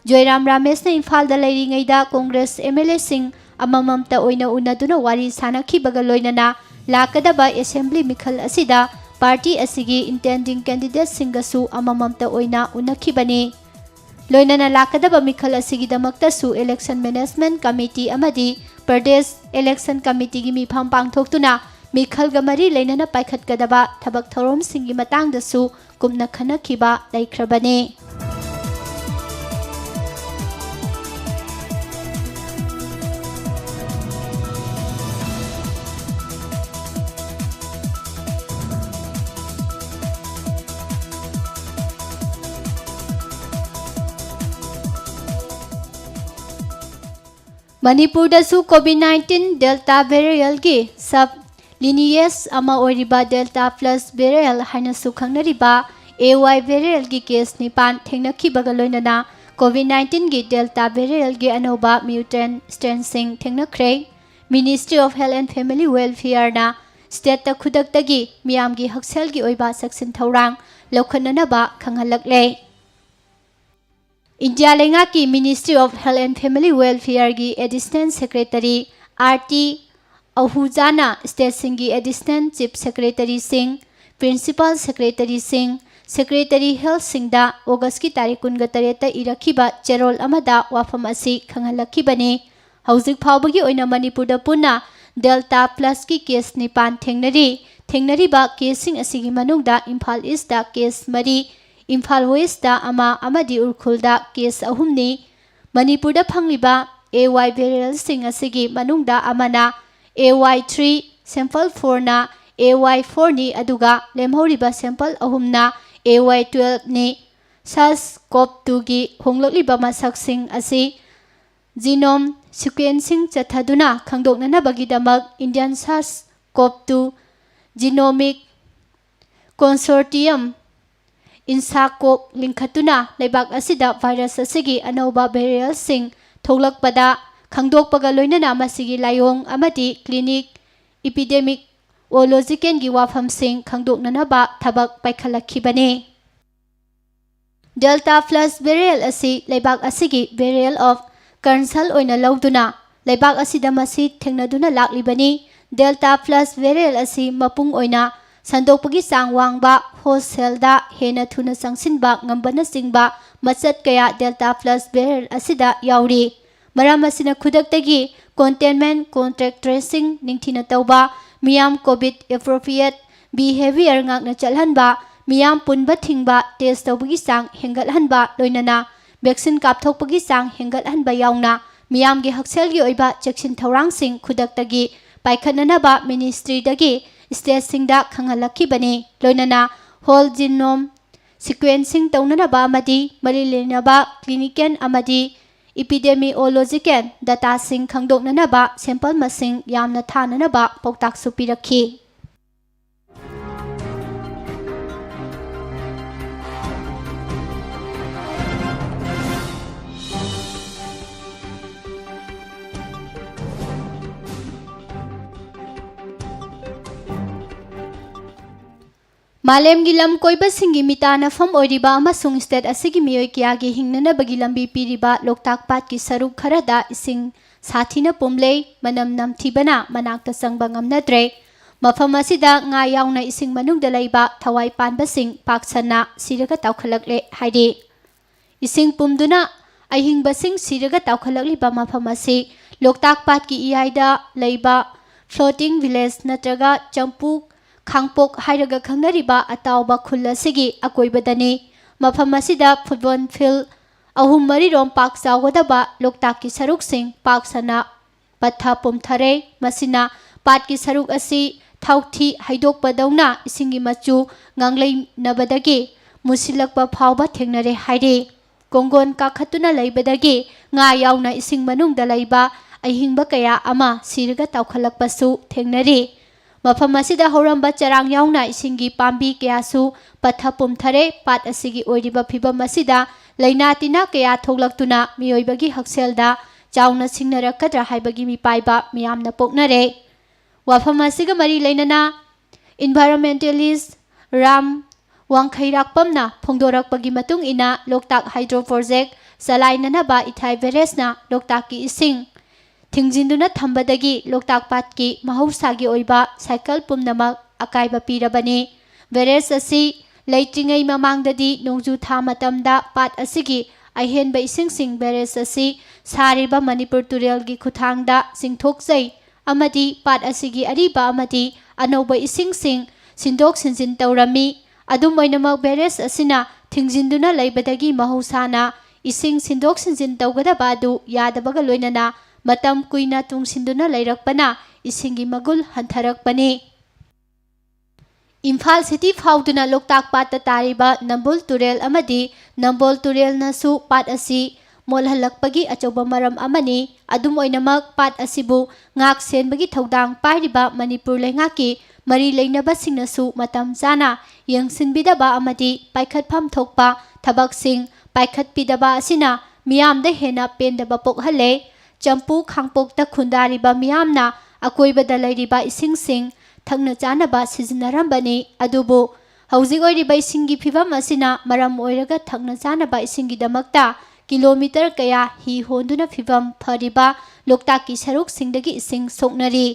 जयराम रामेशना इम्फाल दा लेरिङैदा कांग्रेस MLA सिंह अमममता ओइना उनदुना वारी सानखिबगा लोइनना लाकदबा असेंबली मिखल असिदा पार्टी असिगी इंटेंडिंग कैंडिडेट सिंगसु अमममता ओइना उनखिबने। लोइनना लाकदबा मिखल असिगिदमक्तसु इलेक्शन मैनेजमेंट कमिटी अमदी प्रदेश इलेक्शन कमिटी की मिफम पांगथोक्तुना मिखलगा मरी लेनना पाइखतकदबा थबक थौरम सिंगी मतांगदसु कुमना खनखिबा लैख्रबने। मणिपुर दसु COVID-19 डेल्टा वेरिएंट की सब लिनियस अमा ओरिबा डेल्टा प्लस वेरिएंट हाइनसु खंगनरिबा AY वेरिएंट की केस निपान थेंगनखिबगा लोइनना COVID-19 की डेल्टा वेरिएंट की अनोबा म्यूटेंट स्ट्रेन सिंग थेंगनख्रे। Ministry of health and family welfare ना स्टेट खुदक्तगी मियाम की हक्सेल की ओइबा सक्सिन थौरांग ꯂꯧꯈꯠꯅꯅꯕ ꯈꯪꯍꯜꯂꯛꯂꯦ꯫ ꯏꯟꯗꯤꯌꯥ ꯂꯩꯉꯥꯛꯀꯤ ministry of health and family ꯋꯦꯜꯐꯤꯌꯔꯒꯤ ꯑꯦꯗꯤꯁꯅꯦꯜ ꯁꯦꯀ꯭ꯔꯦꯇꯔꯤ ꯑꯥꯔ.ꯇꯤ. ꯑꯍꯨꯖꯥꯅ ꯁ꯭ꯇꯦꯠꯁꯤꯡꯒꯤ ꯑꯦꯗꯤꯁꯅꯦꯜ ꯆꯤꯐ ꯁꯦꯀ꯭ꯔꯦꯇꯔꯤꯁꯤꯡ, ꯄ꯭ꯔꯤꯟꯁꯤꯄꯥꯜ ꯁꯦꯀ꯭ꯔꯦꯇꯔꯤꯁꯤꯡ, ꯁꯦꯀ꯭ꯔꯦꯇꯔꯤ ꯍꯦꯜꯊꯁꯤꯡꯗ ꯑꯣꯒꯁꯀꯤ ꯇꯥꯔꯤꯛ 28ꯇ ꯏꯔꯛꯈꯤꯕ ꯆꯦꯔꯣꯜ ꯑꯃꯗ ꯋꯥꯐꯝ ꯑꯁꯤ ꯈꯪꯍꯜꯂꯛꯈꯤꯕꯅꯤ꯫ ꯍꯧꯖꯤꯛ ꯐꯥꯎꯕꯒꯤ ꯑꯣꯏꯅ ꯃꯅꯤꯄꯨꯔꯗ ꯄꯨꯟꯅ ꯗꯦꯜꯇꯥ ꯄ꯭ꯂꯁꯀꯤ ꯀꯦꯁ 9 ꯊꯦꯡꯅꯔꯤ꯫ ꯊꯦꯡꯅꯔꯤꯕ ꯀꯦꯁꯁꯤꯡ ꯑꯁꯤꯒꯤ ꯃꯅꯨꯡꯗ Imphal east case 4, Imphal west 1 ꯑꯃꯗꯤ ꯎꯈ꯭ꯔꯨꯜꯗ ꯀꯦꯁ 3ꯅꯤ꯫ ꯃꯅꯤꯄꯨꯔꯗ ꯐꯪꯂꯤꯕ AY ꯚꯦꯔꯤꯑꯦꯟꯁꯤꯡ ꯑꯁꯤꯒꯤ ꯃꯅꯨꯡꯗ ꯑꯃꯅ AY3, ꯁꯦꯝꯄꯜ 4ꯅ AY4ꯅꯤ ꯑꯗꯨꯒ ꯂꯦꯝꯍꯧꯔꯤꯕ ꯁꯦꯝꯄꯜ 3ꯅ AY12ꯅꯤ꯫ SARS-CoV-2ꯒꯤ ꯍꯣꯡꯂꯛꯂꯤꯕ ꯃꯁꯛꯁꯤꯡ ꯑꯁꯤ ꯖꯤꯅꯣꯝ ꯁꯤꯀ꯭ꯋꯦꯟꯁꯤꯡ ꯆꯠꯊꯗꯨꯅ ꯈꯪꯗꯣꯛꯅꯅꯕꯒꯤꯗꯃꯛ ꯏꯟꯗꯤꯌꯟ SARS-CoV-2 ꯖꯤꯅꯣꯃꯤꯛ ꯀꯣꯟꯁꯣꯔꯇꯤꯌꯝ (INSACOG) ꯂꯤꯡꯈꯠꯇꯨꯅ ꯂꯩꯕꯥꯛ ꯑꯁꯤꯗ ꯚꯥꯏꯔꯁ ꯑꯁꯤꯒꯤ ꯑꯅꯧꯕ ꯚꯦꯔꯤꯑꯦꯟꯁꯤꯡ ꯊꯣꯛꯂꯛꯄꯗ ꯈꯪꯗꯣꯛꯄꯒ ꯂꯣꯏꯅꯅ ꯃꯁꯤꯒꯤ ꯂꯥꯏꯑꯣꯡ ꯑꯃꯗꯤ ꯀ꯭ꯂꯤꯅꯤꯛ ꯏꯄꯤꯗꯦꯃꯤꯛꯑꯣꯂꯣꯖꯤꯀꯦꯜꯒꯤ ꯋꯥꯐꯝꯁꯤꯡ ꯈꯪꯗꯣꯛꯅꯅꯕ ꯊꯕꯛ ꯄꯥꯏꯈꯠꯂꯛꯈꯤꯕꯅꯤ꯫ ꯗꯦꯜꯇꯥ ꯄ꯭ꯂꯁ ꯚꯦꯔꯤꯑꯦꯟ ꯑꯁꯤ ꯂꯩꯕꯥꯛ ꯑꯁꯤꯒꯤ ꯚꯦꯔꯤꯑꯦꯟ ꯑꯣꯐ ꯀꯟꯁꯔꯟ ꯑꯣꯏꯅ ꯂꯧꯗꯨꯅ ꯂꯩꯕꯥꯛ ꯑꯁꯤꯗ ꯃꯁꯤ ꯊꯦꯡꯅꯗꯨꯅ ꯂꯥꯛꯂꯤꯕꯅꯤ꯫ ꯗꯦꯜꯇꯥ ꯄ꯭ꯂꯁ ꯚꯦꯔꯤꯑꯦꯟ ꯑꯁꯤ ꯃꯄꯨꯡ ꯑꯣꯏꯅ ꯁꯟꯗꯣꯛꯄꯒꯤ ꯆꯥꯡ ꯋꯥꯡꯕ, ꯍꯣꯁ ꯁꯦꯜꯗ ꯍꯦꯟꯅ ꯊꯨꯅ ꯆꯪꯁꯤꯟꯕ ꯉꯝꯕꯅꯆꯤꯡꯕ ꯃꯆꯠ ꯀꯌꯥ ꯗꯦꯜꯇꯥ ꯄ꯭ꯂꯁ ꯚꯦꯔꯤꯑꯦꯟ ꯑꯁꯤꯗ ꯌꯥꯎꯔꯤ꯫ ꯃꯔꯝ ꯑꯁꯤꯅ ꯈꯨꯗꯛꯇꯒꯤ ꯀꯣꯟꯇꯦꯟꯃꯦꯟꯠ, ꯀꯣꯟꯇꯦꯛ ꯇ꯭ꯔꯦꯁꯤꯡ ꯅꯤꯡꯊꯤꯅ ꯇꯧꯕ, ꯃꯤꯌꯥꯝ ꯀꯣꯚꯤꯗ ꯑꯦꯄ꯭ꯔꯣꯄ꯭ꯔꯤꯌꯦꯠ ꯕꯤꯍꯦꯚꯤꯌꯔ ꯉꯥꯛꯅ ꯆꯠꯍꯟꯕ, ꯃꯤꯌꯥꯝ ꯄꯨꯟꯕ ꯊꯤꯡꯕ, ꯇꯦꯁ ꯇꯧꯕꯒꯤ ꯆꯥꯡ ꯍꯦꯟꯒꯠꯍꯟꯕ, ꯂꯣꯏꯅꯅ ꯚꯦꯛꯁꯤꯟ ꯀꯥꯞꯊꯣꯛꯄꯒꯤ ꯆꯥꯡ ꯍꯦꯟꯒꯠꯍꯟꯕ ꯌꯥꯎꯅ ꯃꯤꯌꯥꯝꯒꯤ ꯍꯛꯁꯦꯜꯒꯤ ꯑꯣꯏꯕ ꯆꯦꯛꯁꯤꯟ ꯊꯧꯔꯥꯡꯁꯤꯡ ꯈꯨꯗꯛꯇꯒꯤ ꯄꯥꯏꯈꯠꯅꯅꯕ ꯃꯤꯅꯤꯁꯇ꯭ꯔꯤꯗꯒꯤ ꯁ꯭ꯇꯦꯠꯁꯤꯡꯗ ꯈꯪꯍꯜꯂꯛꯈꯤꯕꯅꯤ꯫ ꯂꯣꯏꯅꯅ ꯍꯣꯜ ꯖꯤꯅꯣꯝ ꯁꯤꯀ꯭ꯋꯦꯟꯁꯤꯡ ꯇꯧꯅꯅꯕ ꯑꯃꯗꯤ ꯃꯔꯤ ꯂꯩꯅꯕ ꯀ꯭ꯂꯤꯅꯤꯀꯦꯜ ꯑꯃꯗꯤ ꯏꯄꯤꯗꯦꯃꯤꯑꯣꯂꯣꯖꯤꯀꯦꯜ ꯗꯇꯥꯁꯤꯡ ꯈꯪꯗꯣꯛꯅꯅꯕ ꯁꯦꯝꯄꯜ ꯃꯁꯤꯡ ꯌꯥꯝꯅ ꯊꯥꯅꯅꯕ ꯄꯥꯎꯇꯥꯛꯁꯨ ꯄꯤꯔꯛꯈꯤ꯫ ꯃꯥꯂꯦꯝꯒꯤ ꯂꯝ ꯀꯣꯏꯕꯁꯤꯡꯒꯤ ꯃꯤꯇꯥꯅꯐꯝ ꯑꯣꯏꯔꯤꯕ ꯑꯃꯁꯨꯡ ꯁ꯭ꯇꯦꯠ ꯑꯁꯤꯒꯤ ꯃꯤꯑꯣꯏ ꯀꯌꯥꯒꯤ ꯍꯤꯡꯅꯅꯕꯒꯤ ꯂꯝꯕꯤ ꯄꯤꯔꯤꯕ ꯂꯣꯛꯇꯥꯛ ꯄꯥꯠꯀꯤ ꯁꯔꯨꯛ ꯈꯔꯗ ꯏꯁꯤꯡ ꯁꯥꯊꯤꯅ ꯄꯨꯝꯂꯦ, ꯃꯅꯝ ꯅꯝꯊꯤꯕꯅ ꯃꯅꯥꯛꯇ ꯆꯪꯕ ꯉꯝꯅꯗ꯭ꯔꯦ꯫ ꯃꯐꯝ ꯑꯁꯤꯗ ꯉꯥ ꯌꯥꯎꯅ ꯏꯁꯤꯡ ꯃꯅꯨꯡꯗ ꯂꯩꯕ ꯊꯋꯥꯏ ꯄꯥꯟꯕꯁꯤꯡ ꯄꯥꯛ ꯁꯟꯅ ꯁꯤꯔꯒ ꯇꯥꯎꯈꯠꯂꯛꯂꯦ ꯍꯥꯏꯔꯤ꯫ ꯏꯁꯤꯡ ꯄꯨꯝꯗꯨꯅ ꯑꯍꯤꯡꯕꯁꯤꯡ ꯁꯤꯔꯒ ꯇꯥꯎꯈꯠꯂꯛꯂꯤꯕ ꯃꯐꯝ ꯑꯁꯤ ꯂꯣꯛꯇꯥꯛ ꯄꯥꯠꯀꯤ ꯏꯌꯥꯏꯗ ꯂꯩꯕ ꯐ꯭ꯂꯣꯇꯤꯡ ꯚꯤꯂꯦꯖ ꯅꯠꯇ꯭ꯔꯒ ꯆꯝꯄꯨ ꯈꯥꯡꯄꯣꯛ ꯍꯥꯏꯔꯒ ꯈꯪꯅꯔꯤꯕ ꯑꯇꯥꯎꯕ ꯈꯨꯜ ꯑꯁꯤꯒꯤ ꯑꯀꯣꯏꯕꯗꯅꯤ꯫ ꯃꯐꯝ ꯑꯁꯤꯗ ꯐꯨꯠꯕꯣꯜ ꯐꯤꯜ 3-4ꯔꯣꯝ ꯄꯥꯛ ꯆꯥꯎꯒꯗꯕ ꯂꯣꯛꯇꯥꯛꯀꯤ ꯁꯔꯨꯛꯁꯤꯡ ꯄꯥꯛ ꯁꯟꯅ ꯄꯠꯊ ꯄꯨꯝꯊꯔꯦ꯫ ꯃꯁꯤꯅ ꯄꯥꯠꯀꯤ ꯁꯔꯨꯛ ꯑꯁꯤ ꯊꯥꯎꯊꯤ ꯍꯩꯗꯣꯛꯄꯗꯧꯅ ꯏꯁꯤꯡꯒꯤ ꯃꯆꯨ ꯉꯥꯡꯂꯩꯅꯕꯗꯒꯤ ꯃꯨꯁꯤꯜꯂꯛꯄ ꯐꯥꯎꯕ ꯊꯦꯡꯅꯔꯦ ꯍꯥꯏꯔꯤ꯫ ꯀꯣꯡꯒꯣꯟ ꯀꯥꯈꯠꯇꯨꯅ ꯂꯩꯕꯗꯒꯤ ꯉꯥ ꯌꯥꯎꯅ ꯏꯁꯤꯡ ꯃꯅꯨꯡꯗ ꯂꯩꯕ ꯑꯍꯤꯡꯕ ꯀꯌꯥ ꯑꯃ ꯁꯤꯔꯒ ꯇꯥꯎꯈꯠꯂꯛꯄꯁꯨ ꯊꯦꯡꯅꯔꯤ꯫ ꯃꯐꯝ ꯑꯁꯤꯗ ꯍꯧꯔꯝꯕ ꯆꯔꯥꯡ ꯌꯥꯎꯅ ꯏꯁꯤꯡꯒꯤ ꯄꯥꯝꯕꯤ ꯀꯌꯥꯁꯨ ꯄꯠꯊ ꯄꯨꯝꯊꯔꯦ꯫ ꯄꯥꯠ ꯑꯁꯤꯒꯤ ꯑꯣꯏꯔꯤꯕ ꯐꯤꯚꯝ ꯑꯁꯤꯗ ꯂꯩꯅꯥ ꯇꯤꯟꯅꯥ ꯀꯌꯥ ꯊꯣꯛꯂꯛꯇꯨꯅ ꯃꯤꯑꯣꯏꯕꯒꯤ ꯍꯛꯁꯦꯜꯗ ꯆꯥꯎꯅ ꯁꯤꯡꯅꯔꯛꯀꯗ꯭ꯔꯥ ꯍꯥꯏꯕꯒꯤ ꯃꯤꯄꯥꯏꯕ ꯃꯤꯌꯥꯝꯅ ꯄꯣꯛꯅꯔꯦ꯫ ꯋꯥꯐꯝ ꯑꯁꯤꯒ ꯃꯔꯤ ꯂꯩꯅꯅ ꯏꯟꯚꯥꯏꯔꯣꯟꯃꯦꯟꯇꯦꯂꯤꯁꯠ ꯔꯥꯝ ꯋꯥꯡꯈꯩꯔꯥꯛꯄꯝꯅ ꯐꯣꯡꯗꯣꯔꯛꯄꯒꯤ ꯃꯇꯨꯡ ꯏꯟꯅ ꯂꯣꯛꯇꯥꯛ ꯍꯥꯏꯗ꯭ꯔꯣ ꯄ꯭ꯔꯣꯖꯦꯛ ꯆꯂꯥꯏꯅꯅꯕ ꯏꯊꯥꯏ ꯕꯦꯔꯦꯖꯅ ꯂꯣꯛꯇꯥꯛꯀꯤ ꯏꯁꯤꯡ ꯊꯤꯡꯖꯤꯟꯗꯨꯅ ꯊꯝꯕꯗꯒꯤ ꯂꯣꯛꯇꯥꯛ ꯄꯥꯠꯀꯤ ꯃꯍꯧꯁꯥꯒꯤ ꯑꯣꯏꯕ ꯁꯥꯏꯀꯜ ꯄꯨꯝꯅꯃꯛ ꯑꯀꯥꯏꯕ ꯄꯤꯔꯕꯅꯤ꯫ ꯕꯦꯔꯦꯖ ꯑꯁꯤ ꯂꯩꯇ꯭ꯔꯤꯉꯩ ꯃꯃꯥꯡꯗꯗꯤ ꯅꯣꯡꯖꯨ ꯊꯥ ꯃꯇꯝꯗ ꯄꯥꯠ ꯑꯁꯤꯒꯤ ꯑꯍꯦꯟꯕ ꯏꯁꯤꯡꯁꯤꯡ ꯕꯦꯔꯦꯖ ꯑꯁꯤ ꯁꯥꯔꯤꯕ ꯃꯅꯤꯄꯨꯔ ꯇꯨꯔꯦꯜꯒꯤ ꯈꯨꯠꯊꯥꯡꯗ ꯆꯤꯡꯊꯣꯛꯆꯩ ꯑꯃꯗꯤ ꯄꯥꯠ ꯑꯁꯤꯒꯤ ꯑꯔꯤꯕ ꯑꯃꯗꯤ ꯑꯅꯧꯕ ꯏꯁꯤꯡꯁꯤꯡ ꯁꯤꯟꯗꯣꯛ ꯁꯤꯟꯖꯤꯟ ꯇꯧꯔꯝꯃꯤ꯫ ꯑꯗꯨꯝ ꯑꯣꯏꯅꯃꯛ ꯕꯦꯔꯦꯖ ꯑꯁꯤꯅ ꯊꯤꯡꯖꯤꯟꯗꯨꯅ ꯂꯩꯕꯗꯒꯤ ꯃꯍꯧꯁꯥꯅ ꯏꯁꯤꯡ ꯁꯤꯟꯗꯣꯛ ꯁꯤꯟꯖꯤꯟ ꯇꯧꯒꯗꯕ ꯑꯗꯨ ꯌꯥꯗꯕꯒ ꯂꯣꯏꯅꯅ ꯃꯇꯝ ꯀꯨꯏꯅ ꯇꯨꯡꯁꯤꯟꯗꯨꯅ ꯂꯩꯔꯛꯄꯅ ꯏꯁꯤꯡꯒꯤ ꯃꯒꯨꯟ ꯍꯟꯊꯔꯛꯄꯅꯤ꯫ ꯏꯝꯐꯥꯜ ꯁꯤꯇꯤ ꯐꯥꯎꯗꯨꯅ ꯂꯣꯛꯇꯥꯛ ꯄꯥꯠꯇ ꯇꯥꯔꯤꯕ ꯅꯝꯕꯨꯜ ꯇꯨꯔꯦꯜ ꯑꯃꯗꯤ ꯅꯝꯕꯣꯜ ꯇꯨꯔꯦꯜꯅꯁꯨ ꯄꯥꯠ ꯑꯁꯤ ꯃꯣꯠꯍꯜꯂꯛꯄꯒꯤ ꯑꯆꯧꯕ ꯃꯔꯝ ꯑꯃꯅꯤ꯫ ꯑꯗꯨꯝ ꯑꯣꯏꯅꯃꯛ ꯄꯥꯠ ꯑꯁꯤꯕꯨ ꯉꯥꯛ ꯁꯦꯟꯕꯒꯤ ꯊꯧꯗꯥꯡ ꯄꯥꯏꯔꯤꯕ ꯃꯅꯤꯄꯨꯔ ꯂꯩꯉꯥꯛꯀꯤ ꯃꯔꯤ ꯂꯩꯅꯕꯁꯤꯡꯅꯁꯨ ꯃꯇꯝ ꯆꯥꯅ ꯌꯦꯡꯁꯤꯟꯕꯤꯗꯕ ꯑꯃꯗꯤ ꯄꯥꯏꯈꯠꯐꯝ ꯊꯣꯛꯄ ꯊꯕꯛꯁꯤꯡ ꯄꯥꯏꯈꯠꯄꯤꯗꯕ ꯑꯁꯤꯅ ꯃꯤꯌꯥꯝꯗ ꯍꯦꯟꯅ ꯄꯦꯟꯗꯕ ꯄꯣꯛꯍꯜꯂꯦ꯫ ꯆꯝꯄꯨ ꯈꯥꯡꯄꯣꯛꯇ ꯈꯨꯟꯗꯥꯔꯤꯕ ꯃꯤꯌꯥꯝꯅ ꯑꯀꯣꯏꯕꯗ ꯂꯩꯔꯤꯕ ꯏꯁꯤꯡꯁꯤꯡ ꯊꯛꯅ ꯆꯥꯅꯕ ꯁꯤꯖꯤꯟꯅꯔꯝꯕꯅꯤ꯫ ꯑꯗꯨꯕꯨ ꯍꯧꯖꯤꯛ ꯑꯣꯏꯔꯤꯕ ꯏꯁꯤꯡꯒꯤ ꯐꯤꯚꯝ ꯑꯁꯤꯅ ꯃꯔꯝ ꯑꯣꯏꯔꯒ ꯊꯛꯅ ꯆꯥꯅꯕ ꯏꯁꯤꯡꯒꯤꯗꯃꯛꯇ ꯀꯤꯂꯣꯃꯤꯇꯔ ꯀꯌꯥ ꯍꯤ ꯍꯣꯟꯗꯨꯅ ꯐꯤꯚꯝ ꯐꯔꯤꯕ ꯂꯣꯛꯇꯥꯛꯀꯤ ꯁꯔꯨꯛꯁꯤꯡꯗꯒꯤ ꯏꯁꯤꯡ ꯁꯣꯛꯅꯔꯤ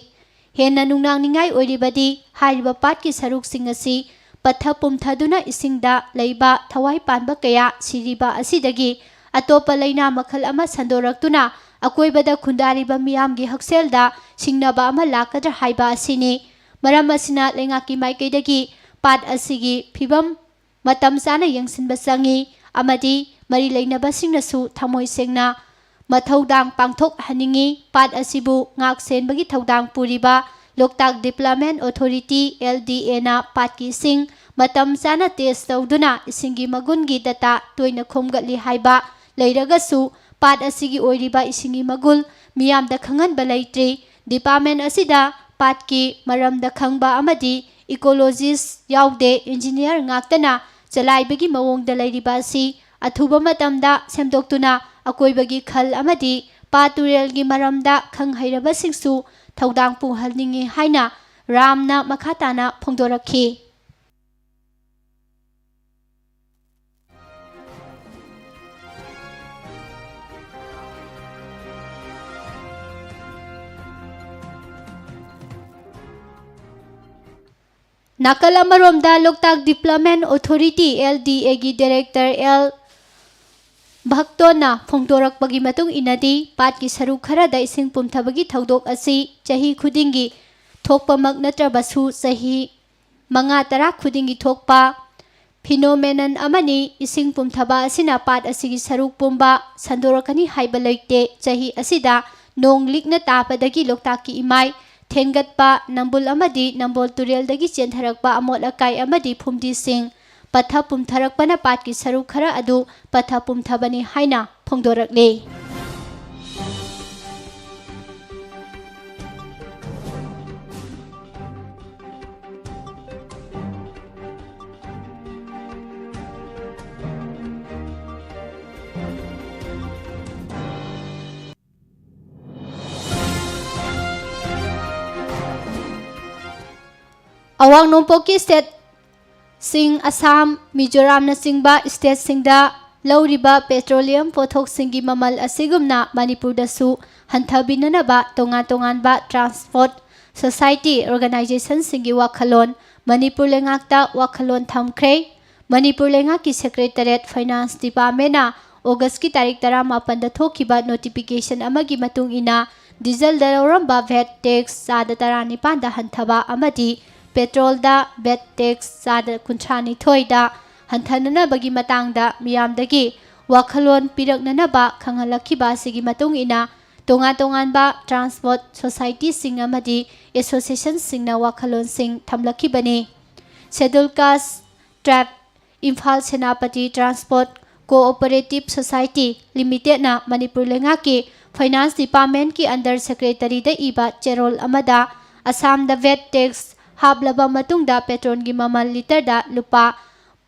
ꯍꯦꯟꯅ ꯅꯨꯡꯅꯥꯡꯅꯤꯡꯉꯥꯏ ꯑꯣꯏꯔꯤꯕꯗꯤ ꯍꯥꯏꯔꯤꯕ ꯄꯥꯠꯀꯤ ꯁꯔꯨꯛꯁꯤꯡ ꯑꯁꯤ ꯄꯠꯊ ꯄꯨꯝꯊꯗꯨꯅ ꯏꯁꯤꯡꯗ ꯂꯩꯕ ꯊꯋꯥꯏ ꯄꯥꯟꯕ ꯀꯌꯥ ꯁꯤꯔꯤꯕ ꯑꯁꯤꯗꯒꯤ ꯑꯇꯣꯞꯄ ꯂꯩꯅꯥ ꯃꯈꯜ ꯑꯃ ꯁꯟꯗꯣꯔꯛꯇꯨꯅ ꯑꯀꯣꯏꯕꯗ ꯈꯨꯟꯗꯥꯔꯤꯕ ꯃꯤꯌꯥꯝꯒꯤ ꯍꯛꯁꯦꯜꯗ ꯁꯤꯡꯅꯕ ꯑꯃ ꯂꯥꯛꯀꯗ꯭ꯔꯥ ꯍꯥꯏꯕ ꯑꯁꯤꯅꯤ ꯃꯔꯝ ꯑꯁꯤꯅ ꯂꯩꯉꯥꯛꯀꯤ ꯃꯥꯏꯀꯩꯗꯒꯤ ꯄꯥꯠ ꯑꯁꯤꯒꯤ ꯐꯤꯚꯝ ꯃꯇꯝ ꯆꯥꯅ ꯌꯦꯡꯁꯤꯟꯕ ꯆꯪꯏ ꯑꯃꯗꯤ ꯃꯔꯤ ꯂꯩꯅꯕꯁꯤꯡꯅꯁꯨ ꯊꯃꯣꯏ ꯁꯦꯡꯅ ꯃꯊꯧꯗꯥꯡ ꯄꯥꯡꯊꯣꯛꯍꯟꯅꯤꯡꯏ ꯄꯥꯠ ꯑꯁꯤꯕꯨ ꯉꯥꯛ ꯁꯦꯟꯕꯒꯤ ꯊꯧꯗꯥꯡ ꯄꯨꯔꯤꯕ ꯂꯣꯛꯇꯥꯛ ꯗꯤꯕꯦꯂꯞꯃꯦꯟ ꯑꯣꯊꯣꯔꯤꯇꯤ LDAꯅ ꯄꯥꯠꯀꯤ ꯏꯁꯤꯡ ꯃꯇꯝ ꯆꯥꯅ ꯇꯦꯁ ꯇꯧꯗꯨꯅ ꯏꯁꯤꯡꯒꯤ ꯃꯒꯨꯟꯒꯤ ꯗꯇꯥ ꯇꯣꯏꯅ ꯈꯣꯝꯒꯠꯂꯤ ꯍꯥꯏꯕ ꯂꯩꯔꯒꯁꯨ ꯄꯥꯠ ꯑꯁꯤꯒꯤ ꯑꯣꯏꯔꯤꯕ ꯏꯁꯤꯡꯒꯤ ꯃꯒꯨꯟ ꯃꯤꯌꯥꯝꯗ ꯈꯪꯍꯟꯕ ꯂꯩꯇ꯭ꯔꯤ ꯗꯤꯄꯥꯔꯠꯃꯦꯟ ꯑꯁꯤꯗ ꯄꯥꯠꯀꯤ ꯃꯔꯝꯗ ꯈꯪꯕ ꯑꯃꯗꯤ ꯏꯀꯣꯂꯣꯖꯤꯁ ꯌꯥꯎꯗꯦ ꯏꯟꯖꯤꯅꯤꯌꯔ ꯉꯥꯛꯇꯅ ꯆꯂꯥꯏꯕꯒꯤ ꯃꯑꯣꯡꯗ ꯂꯩꯔꯤꯕ ꯑꯁꯤ ꯑꯊꯨꯕ ꯃꯇꯝꯗ ꯁꯦꯝꯗꯣꯛꯇꯨꯅ ꯑꯀꯣꯏꯕꯒꯤ ꯈꯜ ꯑꯃꯗꯤ ꯄꯥꯠ ꯇꯨꯔꯦꯜꯒꯤ ꯃꯔꯝꯗ ꯈꯪ ꯍꯩꯔꯕꯁꯤꯡꯁꯨ ꯊꯧꯗꯥꯡ ꯄꯨꯍꯟꯅꯤꯡꯏ ꯍꯥꯏꯅ ꯔꯥꯝꯅ ꯃꯈꯥ ꯇꯥꯅ ꯐꯣꯡꯗꯣꯔꯛꯈꯤ ꯅꯥꯀꯜ ꯑꯃꯔꯣꯝꯗ ꯂꯣꯛꯇꯥꯛ ꯗꯤꯕꯦꯂꯞꯃꯦꯟ ꯑꯣꯊꯣꯔꯤꯇꯤ LDAꯒꯤ ꯗꯥꯏꯔꯦꯛꯇꯔ L. ꯚꯛꯇꯣꯅ ꯐꯣꯡꯗꯣꯔꯛꯄꯒꯤ ꯃꯇꯨꯡ ꯏꯟꯅꯗꯤ ꯄꯥꯠꯀꯤ ꯁꯔꯨꯛ ꯈꯔꯗ ꯏꯁꯤꯡ ꯄꯨꯝꯊꯕꯒꯤ ꯊꯧꯗꯣꯛ ꯑꯁꯤ ꯆꯍꯤ ꯈꯨꯗꯤꯡꯒꯤ ꯊꯣꯛꯄꯃꯛ ꯅꯠꯇ꯭ꯔꯕꯁꯨ ꯆꯍꯤ 5-10 ꯈꯨꯗꯤꯡꯒꯤ ꯊꯣꯛꯄ ꯐꯤꯅꯣꯃꯦꯅꯟ ꯑꯃꯅꯤ ꯏꯁꯤꯡ ꯄꯨꯝꯊꯕ ꯑꯁꯤꯅ ꯄꯥꯠ ꯑꯁꯤꯒꯤ ꯁꯔꯨꯛ ꯄꯨꯝꯕ ꯁꯟꯗꯣꯔꯛꯀꯅꯤ ꯍꯥꯏꯕ ꯂꯩꯇꯦ ꯆꯍꯤ ꯑꯁꯤꯗ ꯅꯣꯡ ꯂꯤꯛꯅ ꯇꯥꯕꯗꯒꯤ ꯂꯣꯛꯇꯥꯛꯀꯤ ꯏꯃꯥꯏ ꯊꯦꯟꯒꯠꯄ ꯅꯝꯕꯨꯜ ꯑꯃꯗꯤ ꯅꯝꯕꯣꯜ ꯇꯨꯔꯦꯜꯗꯒꯤ ꯆꯦꯟꯊꯔꯛꯄ ꯑꯃꯣꯠ ꯑꯀꯥꯏ ꯑꯃꯗꯤ ꯐꯨꯝꯗꯤꯁꯤꯡ ꯄꯠꯊ ꯄꯨꯝꯊꯔꯛꯄꯅ ꯄꯥꯠꯀꯤ ꯁꯔꯨꯛ ꯈꯔ ꯑꯗꯨ ꯄꯠꯊ ꯄꯨꯝꯊꯕꯅꯤ ꯍꯥꯏꯅ ꯐꯣꯡꯗꯣꯔꯛꯂꯤ ꯑꯋꯥꯡ ꯅꯣꯡꯄꯣꯛꯀꯤ ꯁ꯭ꯇꯦꯠ ꯁꯤꯡ ꯑꯁꯥꯝ ꯃꯤꯖꯣꯔꯥꯝꯅꯆꯤꯡꯕ ꯁ꯭ꯇꯦꯠꯁꯤꯡꯗ ꯂꯧꯔꯤꯕ ꯄꯦꯇ꯭ꯔꯣꯂꯤꯌꯝ ꯄꯣꯠꯊꯣꯛꯁꯤꯡꯒꯤ ꯃꯃꯜ ꯑꯁꯤꯒꯨꯝꯅ ꯃꯅꯤꯄꯨꯔꯗꯁꯨ ꯍꯟꯊꯕꯤꯅꯅꯕ ꯇꯣꯉꯥꯟ ꯇꯣꯉꯥꯟꯕ ꯇ꯭ꯔꯥꯟꯁꯄꯣꯔꯠ ꯁꯣꯁꯥꯏꯇꯤ ꯑꯣꯔꯒꯅꯥꯏꯖꯦꯁꯟꯁꯤꯡꯒꯤ ꯋꯥꯈꯜꯂꯣꯟ ꯃꯅꯤꯄꯨꯔ ꯂꯩꯉꯥꯛꯇ ꯋꯥꯈꯜꯂꯣꯟ ꯊꯝꯈ꯭ꯔꯦ ꯃꯅꯤꯄꯨꯔ ꯂꯩꯉꯥꯛꯀꯤ ꯁꯦꯀ꯭ꯔꯦꯇꯔꯤꯌꯦꯠ ꯐꯥꯏꯅꯥꯟꯁ ꯗꯤꯄꯥꯔꯠꯃꯦꯟꯅ ꯑꯣꯒꯁꯀꯤ ꯇꯥꯔꯤꯛ 18ꯗ ꯊꯣꯛꯈꯤꯕ ꯅꯣꯇꯤꯐꯤꯀꯦꯁꯟ ꯑꯃꯒꯤ ꯃꯇꯨꯡ ꯏꯟꯅ ꯗꯤꯖꯜꯗ ꯂꯧꯔꯝꯕ ꯚꯦꯠ ꯇꯦꯛꯁ 19% ꯍꯟꯊꯕ ꯑꯃꯗꯤ ꯄꯦꯇ꯭ꯔꯣꯜꯗ ꯚꯦꯠ ꯇꯦꯛꯁ 52%ꯗ ꯍꯟꯊꯅꯅꯕꯒꯤ ꯃꯇꯥꯡꯗ ꯃꯤꯌꯥꯝꯗꯒꯤ ꯋꯥꯈꯜꯂꯣꯟ ꯄꯤꯔꯛꯅꯅꯕ ꯈꯪꯍꯜꯂꯛꯈꯤꯕ ꯑꯁꯤꯒꯤ ꯃꯇꯨꯡ ꯏꯟꯅ ꯇꯣꯉꯥꯟ ꯇꯣꯉꯥꯟꯕ ꯇ꯭ꯔꯥꯟꯁꯄꯣꯔꯠ ꯁꯣꯁꯥꯏꯇꯤꯁꯤꯡ ꯑꯃꯗꯤ ꯑꯦꯁꯣꯁꯤꯌꯦꯁꯟꯁꯤꯡꯅ ꯋꯥꯈꯜꯂꯣꯟꯁꯤꯡ ꯊꯝꯂꯛꯈꯤꯕꯅꯤ scheduled caste tribe Imphal Senapati transport cooperative society ꯂꯤꯃꯤꯇꯦꯗꯅ ꯃꯅꯤꯄꯨꯔ ꯂꯩꯉꯥꯛꯀꯤ ꯐꯥꯏꯅꯥꯟꯁ ꯗꯤꯄꯥꯔꯠꯃꯦꯟꯠꯀꯤ ꯑꯟꯗꯔ ꯁꯦꯀ꯭ꯔꯦꯇꯔꯤꯗ ꯏꯕ ꯆꯦꯔꯣꯜ ꯑꯃꯗ ꯑꯁꯥꯝꯗ ꯚꯦꯠ ꯇꯦꯛꯁ ꯍꯥꯞꯂꯕ ꯃꯇꯨꯡꯗ ꯄꯦꯇ꯭ꯔꯣꯜꯒꯤ ꯃꯃꯜ ꯂꯤꯇꯔꯗ ꯂꯨꯄꯥ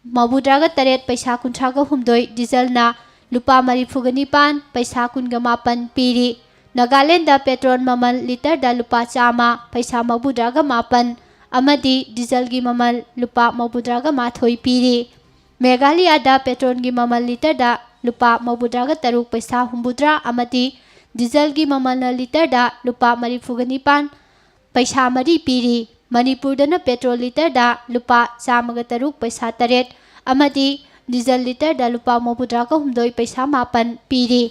38 ꯄꯩꯁꯥ 63, ꯗꯤꯖꯜꯅ ꯂꯨꯄꯥ 39 ꯄꯩꯁꯥ 18 ꯄꯤꯔꯤ ꯅꯥꯒꯥꯂꯦꯟꯗ ꯄꯦꯇ꯭ꯔꯣꯜ ꯃꯃꯜ ꯂꯤꯇꯔꯗ ꯂꯨꯄꯥ 100 ꯄꯩꯁꯥ 98 ꯑꯃꯗꯤ ꯗꯤꯖꯜꯒꯤ ꯃꯃꯜ ꯂꯨꯄꯥ 98 ꯄꯤꯔꯤ ꯃꯦꯘꯥꯂꯌꯥꯗ ꯄꯦꯇ꯭ꯔꯣꯜꯒꯤ ꯃꯃꯜ ꯂꯤꯇꯔꯗ ꯂꯨꯄꯥ 93 ꯄꯩꯁꯥ 60 ꯑꯃꯗꯤ ꯗꯤꯖꯜꯒꯤ ꯃꯃꯜꯅ ꯂꯤꯇꯔꯗ ꯂꯨꯄꯥ 39 ꯄꯩꯁꯥ 4 ꯄꯤꯔꯤ ꯃꯅꯤꯄꯨꯔꯗꯅ ꯄꯦꯇ꯭ꯔꯣꯜ ꯂꯤꯇꯔꯗ ꯂꯨꯄꯥ 103 ꯄꯩꯁꯥ 8 ꯑꯃꯗꯤ ꯗꯤꯖꯜ ꯂꯤꯇꯔꯗ ꯂꯨꯄꯥ 92 ꯄꯩꯁꯥ 9 ꯄꯤꯔꯤ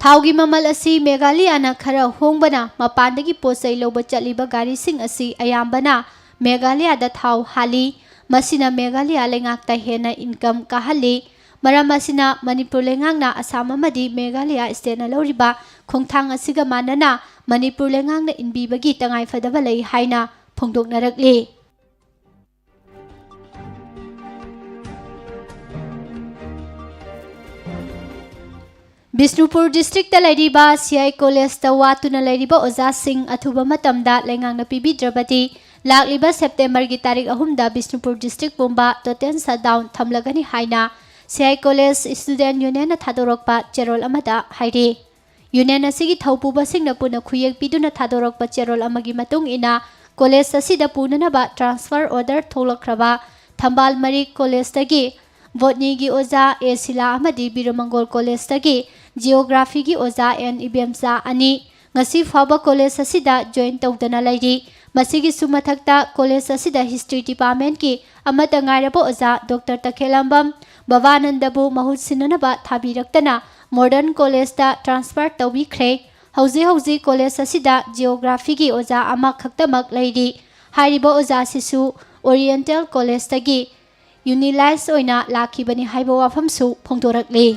ꯊꯥꯎꯒꯤ ꯃꯃꯜ ꯑꯁꯤ ꯃꯦꯘꯥꯂꯌꯥꯅ ꯈꯔ ꯍꯣꯡꯕꯅ ꯃꯄꯥꯟꯗꯒꯤ ꯄꯣꯠꯆꯩ ꯂꯧꯕ ꯆꯠꯂꯤꯕ ꯒꯥꯔꯤꯁꯤꯡ ꯑꯁꯤ ꯑꯌꯥꯝꯕꯅ ꯃꯦꯘꯥꯂꯌꯥꯗ ꯊꯥꯎ ꯍꯥꯜꯂꯤ ꯃꯁꯤꯅ ꯃꯦꯘꯥꯂꯌꯥ ꯂꯩꯉꯥꯛꯇ ꯍꯦꯟꯅ ꯏꯟꯀꯝ ꯀꯥꯍꯜꯂꯤ ꯃꯔꯝ ꯑꯁꯤꯅ ꯃꯅꯤꯄꯨꯔ ꯂꯩꯉꯥꯛꯅ ꯑꯁꯥꯝ ꯑꯃꯗꯤ ꯃꯦꯘꯥꯂꯌꯥ ꯁ꯭ꯇꯦꯠꯅ ꯂꯧꯔꯤꯕ ꯈꯣꯡꯊꯥꯡ ꯑꯁꯤꯒ ꯃꯥꯟꯅꯅ ꯃꯅꯤꯄꯨꯔ ꯂꯩꯉꯥꯛꯅ ꯏꯟꯕꯤꯕꯒꯤ ꯇꯉꯥꯏꯐꯗꯕ ꯂꯩ ꯍꯥꯏꯅ ꯐꯣꯡꯗꯣꯛꯅꯔꯛꯂꯤ ꯕꯤꯁꯅꯨꯄꯨꯔ ꯗꯤꯁꯇ꯭ꯔꯤꯛꯇ ꯂꯩꯔꯤꯕ CI ꯀꯣꯂꯦꯖꯇ ꯋꯥꯠꯇꯨꯅ ꯂꯩꯔꯤꯕ ꯑꯣꯖꯥꯁꯤꯡ ꯑꯊꯨꯕ ꯃꯇꯝꯗ ꯂꯩꯉꯥꯛꯅ ꯄꯤꯕꯤꯗ꯭ꯔꯕꯗꯤ ꯂꯥꯛꯂꯤꯕ ꯁꯦꯞꯇꯦꯝꯕꯔꯒꯤ ꯇꯥꯔꯤꯛ 3ꯗ ꯕꯤꯁꯅꯨꯄꯨꯔ ꯗꯤꯁꯇ꯭ꯔꯤꯛ ꯄꯨꯝꯕ ꯇꯣꯇꯦꯜ ꯁꯠꯗꯥꯎꯟ ꯊꯝꯂꯒꯅꯤ ꯍꯥꯏꯅ CI ꯀꯣꯂꯦꯖ ꯁ꯭ꯇꯨꯗꯦꯟꯠ ꯌꯨꯅꯤꯌꯟꯅ ꯊꯥꯗꯣꯔꯛꯄ ꯆꯦꯔꯣꯜ ꯑꯃꯗ ꯍꯥꯏꯔꯤ ꯌꯨꯅꯤꯌꯟ ꯑꯁꯤꯒꯤ ꯊꯧꯄꯨꯕꯁꯤꯡꯅ ꯄꯨꯟꯅ ꯈꯨꯌꯦꯛ ꯄꯤꯗꯨꯅ ꯊꯥꯗꯣꯔꯛꯄ ꯆꯦꯔꯣꯜ ꯑꯃꯒꯤ ꯃꯇꯨꯡ ꯏꯟꯅ ꯀꯣꯂꯦꯖ ꯑꯁꯤꯗ ꯄꯨꯅꯅꯕ ꯇ꯭ꯔꯥꯟꯁꯐꯔ ꯑꯣꯔꯗꯔ ꯊꯣꯛꯂꯛꯈ꯭ꯔꯕ ꯊꯝꯕꯥꯜ ꯃꯔꯤꯛ ꯀꯣꯂꯦꯖꯇꯒꯤ ꯕꯣꯠꯅꯤꯒꯤ ꯑꯣꯖꯥ ꯑꯦ ꯁꯤꯂꯥ ꯑꯃꯗꯤ ꯕꯤꯔꯃꯪꯒꯣꯜ ꯀꯣꯂꯦꯖꯇꯒꯤ ꯖꯤꯑꯣꯒ꯭ꯔꯥꯐꯤꯒꯤ ꯑꯣꯖꯥ ꯑꯦꯟ ꯏꯕꯦꯝꯆꯥ ꯑꯅꯤ ngasi faba college asida join tawdana lairi masigi sumathakta college asida history department ki amata ngairabo oza Dr. Takhelambam Babanandabu mahut sinanaba thabiraktana modern college da transfer tawbikhre hauji college asida geography ki oza ama khaktamak lairi hairibo oza sisu Oriental college tagi unilize oina lakhibani haibo wafamsu phongdorakli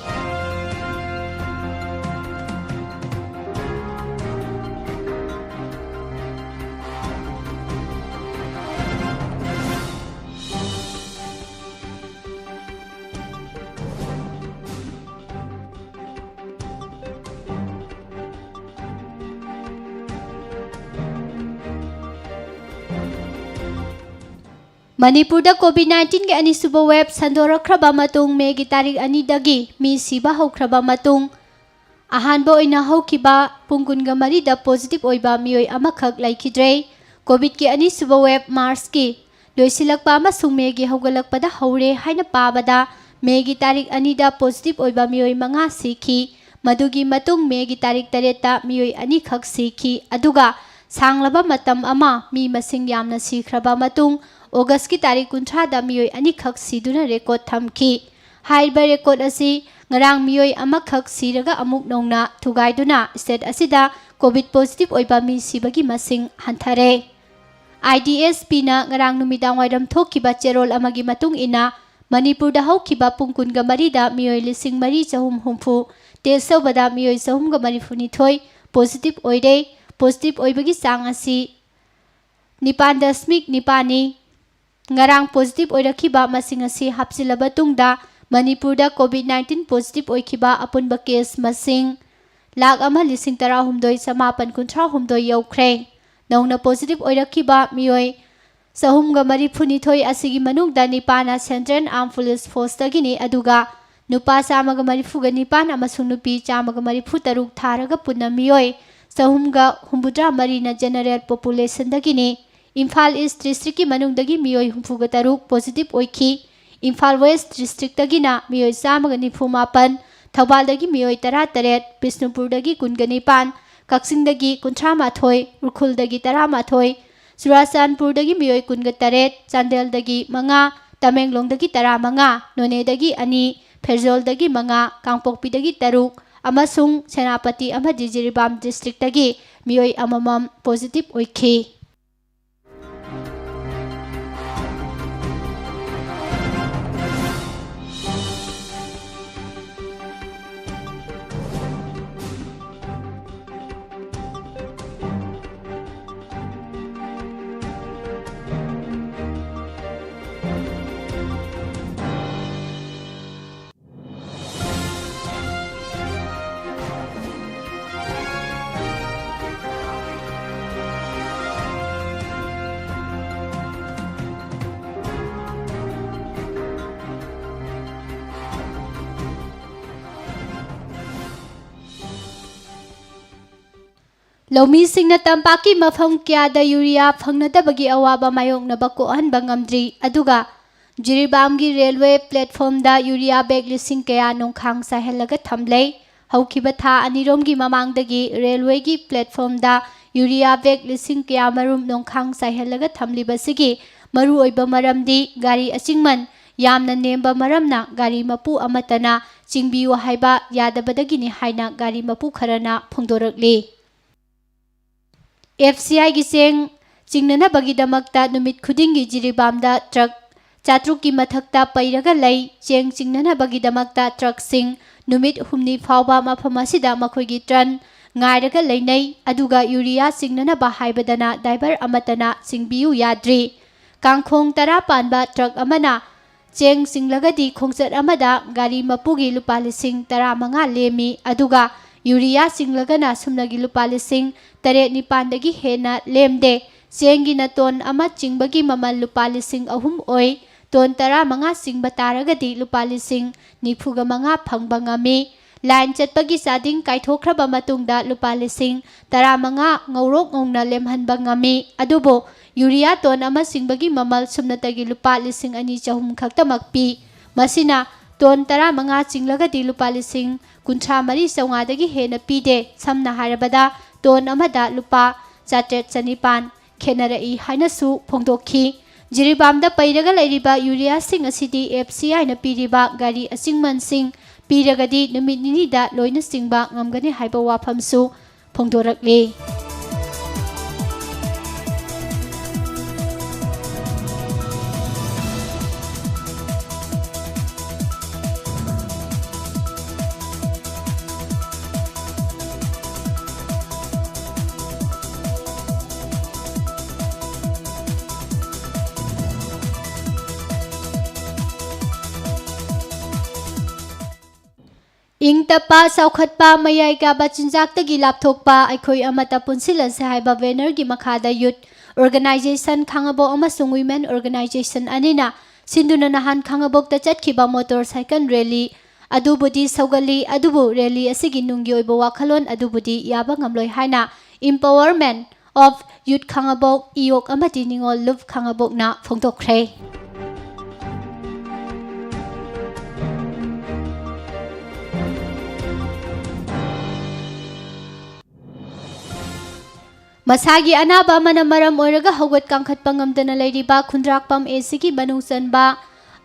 Manipurda COVID-19 ke anisuba web sandorakraba matung Mei tarik ani dagi mi siba haukraba matung ahanbo oina haukiba pungkunga marida positive oiba mioi amakhak laikidre COVID ke anisuba web Mars ki loisilakpa amasung Mei gi haugalakpada haure haina pabada Mei tarik ani da positive oiba mioi manga sikhi madugi matung Mei tarik tareta mioi ani khak sikhi aduga sanglaba matam ama mi masing yamna sikraba matung August ki tarik kuntra da mioi ani khak siduna record thamki haiba record asi ngarang mioi ama khak siraga amuk nongna thugaiduna state asida covid positive oiba mi sibagi masing hanthare IDSP na ngarang numidang wairam thokiba cherol amagi matung ina Manipur da haukiba pungkunga marida mioi lising mari chahum humfu teso bada mioi chahum ga marifuni thoi positive oide positive oibagi sang asi nipan dasmik nipani ngarang positive oirakhiba masing asi hapsilaba tungda Manipurda COVID-19 positive oikiba apunba case masing lakh ama lising tara humdoi samapan kuntra humdoi yaukre nauna positive oirakhiba mioi sahumga marifuni thoi asigi manungda nipana Central Armed Police Force tagini aduga nupa samaga marifuga nipan amasung nupi chamaga marifu taruk tharaga punna mioi sahumga humbudra marina general population dagini Imphal East District ki manungdagi mioi humfuga taruk positive oiki Imphal West District dagina mioi samaga nifu mapan Thawbal dagi mioi tara taret Bisnupur dagi kungani pan Kaksingdagi kuntra mathoi Urkhul dagi tara mathoi Surasanpur dagi mioi kunga taret Chandel dagi manga Tamenglong dagi tara manga None dagi ani Ferzol dagi manga Kangpokpi dagi taruk amasung Senapati amadi Jiribam District dagi mioi amamam positive oiki Lomi singna tampaki mafam kya da urea phangnadabagi awaba mayoknaba kohanba ngamdri aduga Jiribamgi railway platform da urea bag lising kaya nongkhang sahelaga thamlei haukiba tha aniromgi mamangdagi railway gi platform da urea bag lising kaya marum nongkhang sahelaga thamlibasigi maru oiba maramdi gari achingman yamna nemba maramna gari mapu amatana chingbiu haiba yadabadagini haina gari mapu kharana phongdorakli FCI gi seng chingnana bagidamakta numit khudingi Jiribamda truck chatruk ki mathakta pairaga lei cheng chingnana bagidamakta truck sing numit humni phawba maphamasida makhoigi tran ngairaga leinai aduga urea chingnana ba haibadana driver amatana chingbiu yadri kangkhong tara panba truck amana cheng singlagadi khongchat amada gari mapugi lupa lising tara manga lemi aduga urea singlagana sumnagi lupa lising tare nipandagi hena lemde chengi na ton ama chingbagi mamal lupa lising ahum oi ton tara manga singba taragadi lupa lising nifuga manga phangba ngami line chatpagi sading kaithokhraba matungda lupa lising tara manga ngaurok ngongna lemhanba ngami adubo urea tone अमा सिंबगी ममल सुमनतगी लुपा लिसिंग अनि चहुम खक्तमक पी मसिना टोन 15 चिंगलगदी लुपा लिसिंग 53,400 हेन पीदे समना हारबदा टोन अमदा लुपा 7,900 खेनरई हाइनसु फोंदोखी जिरीबामदा पैरगा लैरिबा यूरिया सिंग असिदी FCI न पीरिबा गाड़ी असिंगमन सिंग पीरगदी नुमित निनिदा लोइना सिंगबा ngamgani haiba wafamsu phongdorakle इंग तपा सौखटपा मयाई काबा चिंजाक्तगी लापथोकपा अखोई अमता पुनसिलसे हाइबा बैनर की मखादा यूथ ऑर्गेनाइजेशन खांगबो अमसुंग वुमेन ऑर्गेनाइजेशन अनिना सिंधुना नहान खांगबोकता चटखिबा मोटरसाइकिल रैली अदुबुदी सौगली अदुबु रैली असिगी नुंगी ओइबो वाखलोन अदुबुदी याबा ngamloi हाइना empowerment of youth खांगबोक इयोक अमति निंगोल लुप खांगबोकना फोंदोखरे मसागी अनाबा मन मरम ओरगा हौगत कांखटपा ngamdana लैरिबा खुंद्राकपम एसिगी बनुसनबा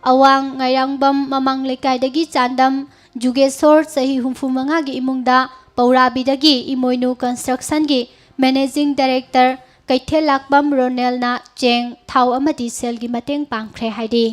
अवांग ngairangbam mamang lekai चांदम Jugeshwar सही 65 गी इमुंगदा पौराबीदगी इमोइनु कंस्ट्रक्शन गी मैनेजिंग डायरेक्टर कैथेल लाकबम रोनेलना चेंग थाव अमदी सेल गी मतेंग पांखरे हाइदि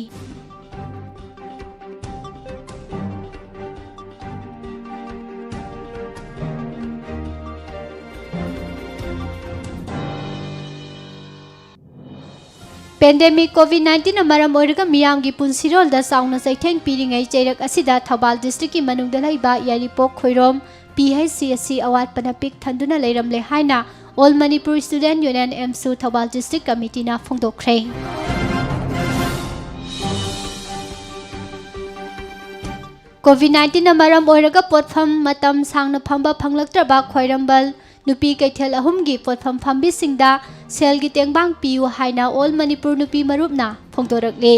पेंडेमिक कोविड-19 मरम ओरगा मियाम गी पुनसिरोल दा साउना सैथेंग पीरिंगै चैरक असिदा थौबाल डिस्ट्रिक्ट की मनुंगदा लैबा यारिपोक खोइरोम PHCSC अवार्ड पनपिक थंदुना लैरमले हाइना ऑल मणिपुर स्टूडेंट यूनियन एमसु थौबाल डिस्ट्रिक्ट कमिटी ना फोंदोखरे कोविड-19 मरम ओरगा पोटफम मतम सांगना फंबा फंगलक्त्रबा खोइरमबल नुपी कैथेल अहुमगी पोटफम फंबिसिंगदा सेल गी तेंगबांग पियु हाइना ऑल मणिपुर नुपी मरुपना फोंदोरकले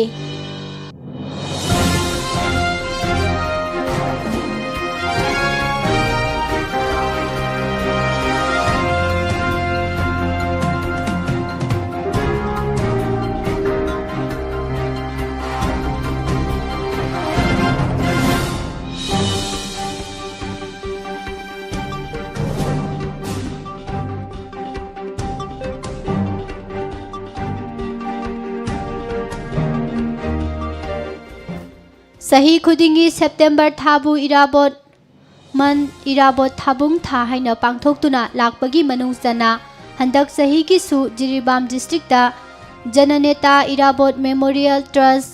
सही खुदिंगी सेप्टेम्बर थाबु इराबोट मन इराबोट थाबुंग था हाइना पांगथोक्तुना लाकपगी मनुंगजना हंदक सही की सु जिरीबाम डिस्ट्रिक्ट दा जननेता इराबोट मेमोरियल ट्रस्ट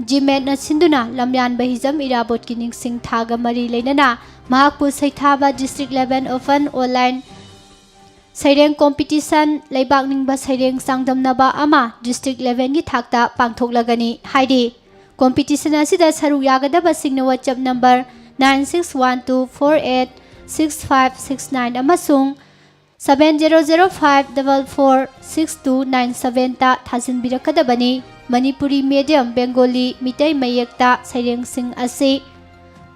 जिमेट न सिंधुना लमयान बहिजम इराबोट की निंगसिंग थागा मरी लेनना महाकपु सैथाबा डिस्ट्रिक्ट लेवल ओपन ऑनलाइन सैरेंग कॉम्पिटिशन लेबाक निंगबा सैरेंग सांगदमनबा अमा डिस्ट्रिक्ट लेवल की थाकता पांगथोकलगनी हाइदि कॉम्पिटिशन असिदा सरुक यागदबा सिंगना WhatsApp नंबर 9612486569 अमसुंग 7005446297 ता थाजिनबिरकदबनी मणिपुरी मीडियम बेंगोली मितै मयेक्ता सैरेंग सिंग असे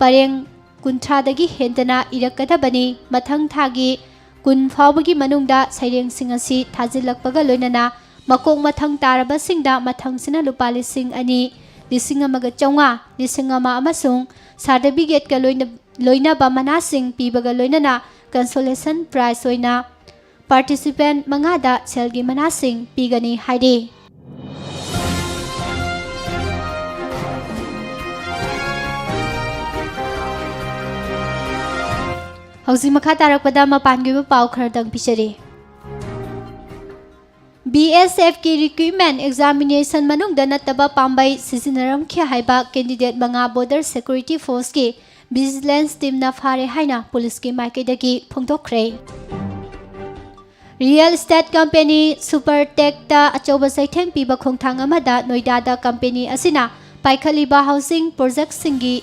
परेंग कुंथ्रादगी हेंदना इरकदबनी मथंग थागी कुन फावबगी मनुंगदा सैरेंग सिंग असि थाजिलकपगा लोइनना मकोक मथंग तारबा सिंगदा मथंगसिना लुपा लिसिंग अनि लिसिंग अमगा चौंगा लिसिंग अमा अमसुंग सर्टिफिकेट का लोइना बमना सिंग पीबगा लोइनना कंसोलेशन प्राइज ओइना पार्टिसिपेंट मंगादा सेलगी मना सिंग पीगनी हाइदे हौजी मखा तारकपदा मपानगिबा पाउ खरदंग पिचरे BSF की रिक्रूटमेंट एग्जामिनेशन मनुंग नत्तबा पांबई सिजिनरम खे हाइबा कैंडिडेट मंगा बॉर्डर सिक्योरिटी फोर्स की विजिलेंस टीम ना फारे हाइना पुलिस की माइकेदगी फोंदोखरे रियल एस्टेट कंपनी सुपरटेक ता अचौबा सैथेंग पीबा खोंथांग अमदा नोइडा दा कंपनी असिना पाइखलिबा हाउसिंग प्रोजेक्ट सिंगी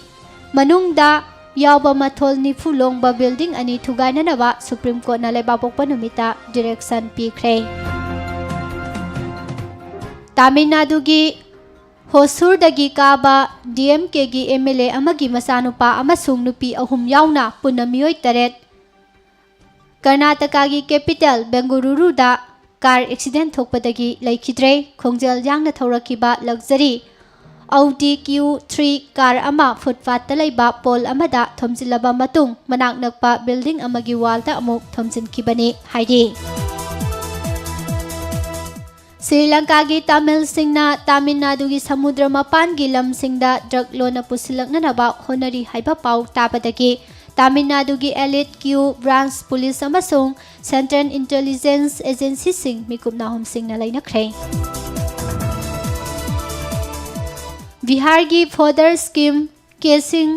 मनुंगदा यावबा मथोल निफु लोंगबा बिल्डिंग अनि थुगाइननबा सुप्रीम कोर्ट ना लेबापोकपा नुमिता direction पीखरे Tamil Nadu gi Hosurdagi kaba DMK gi MLA amagi masanupa amasung nupi ahum yauna punna miyoi taret Karnataka gi capital Bengaluru da car accident thokpadagi laikhidre khongjal yangna thorakiba luxury Audi Q3 car ama footpath ta laiba pole amada thomjilaba matung manak nakpa building amagi wall ta amuk thomjinkhibani haidi Sri Lanka gi Tamil singna Tamil Nadu gi samudra mapan gi lam singda drug lona pusilakna naba honari haiba pau tabadagi Tamil Nadu gi Elite Q branch police amasung Central Intelligence Agency sing mikupna hom singna lainakre Bihar gi further scheme casing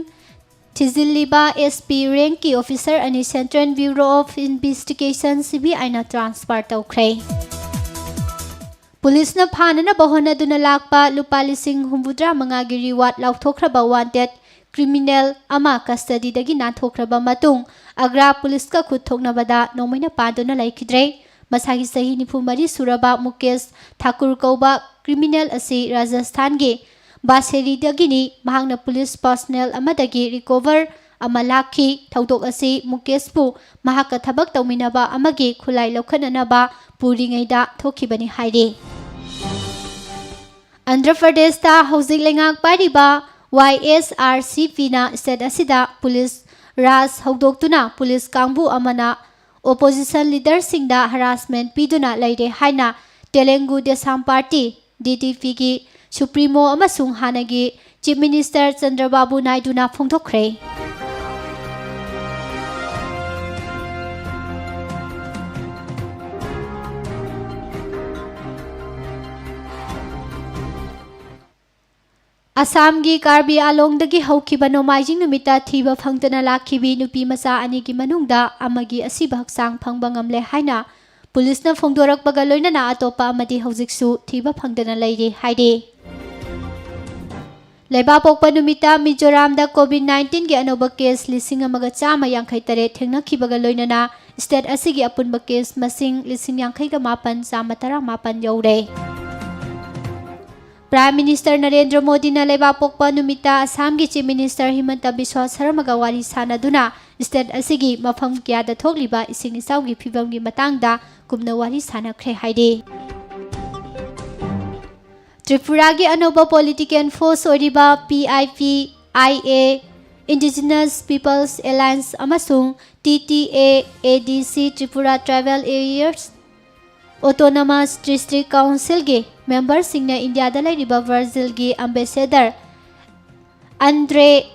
Tiziliba SP rank ki officer ani Central Bureau of Investigation CBI na transfer tawkre Police na phana na bahona duna lakpa lupa lising humbudra mga gi reward lauthokraba wanted criminal ama custody dagi nathokraba matung agra police ka khuthokna bada nomaina paduna laikidre masagi sahi nifumari suraba Mukesh Thakur kauba criminal asi Rajasthan gi Baseri dagini mahangna police personnel amadagi recover ama lakhi thaudok asi Mukesh pu mahaka thabak tawminaba amagi khulai lokhananaba puringaida thokibani hairi Andhra Pradesh ta hojik lengak pariba YSRCP na state asida police ras haudoktuna police kangbu amana opposition leader singda harassment piduna laire haina Telugu Desam Party DTP gi Supremo amasung hanagi Chief Minister Chandrababu Naidu na phongthokre Assam gi Karbi Along dagi haukiba nomaijing numita thiba phangtana lakhibi nupi masa ani gi manungda amagi asiba haksang phangba ngamle haina police na phongdorakpaga loinana atopa amadi hojiksu thiba phangtana lairi haide Leba pokpa numita Mizoram da COVID-19 gi anoba case lising amaga chama yangkhai tare thengnakibaga loinana state asigi apunba case masing lising yangkhai ga mapan chama tara mapan yaure Prime Minister Narendra Modi na leba pokpa numita Assam gi Chief Minister Himanta Biswa Sarma ga wari sanaduna state asigi mafam kya da thokliba ising isau gi phibam gi matangda kumna wari sanakhre haide Tripura gi anoba political force oriba PIP-IA Indigenous Peoples Alliance amasung TTA-ADC Tripura Tribal Areas Autonomous District Council gi member singna India da lairiba Brazil gi ambassador Andre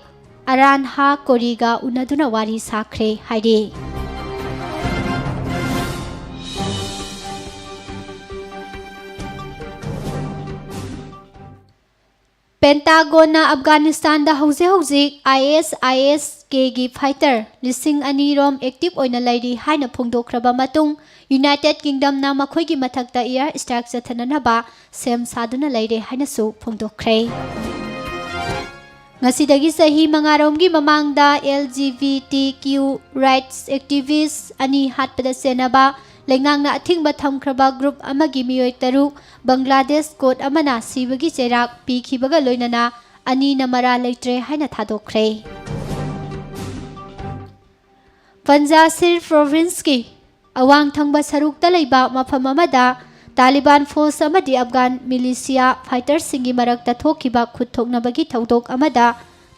Aranha Koriga unaduna wari sakre haide Pentagon na Afghanistan da hauzik ISIS gi fighter lising ani rom active oina lairi haina phongdokraba matung United Kingdom na makhoi gi mathakta air strike chathananaba sem saduna laire haina su phongdokre Ngasidagi sahi mangarom gi mamangda LGBTQ rights activists ani hatpada senaba lengang na athingba thamkraba group amagi miyoi taruk Bangladesh court amana sibagi cherak pikhibaga loinana ani namara leitre haina thadokre Panjashir province ki awang thangba saruk talaiba mafam amada Taliban force amadi Afghan militia fighter singi marakta thokiba khuthoknabagi thaudok amada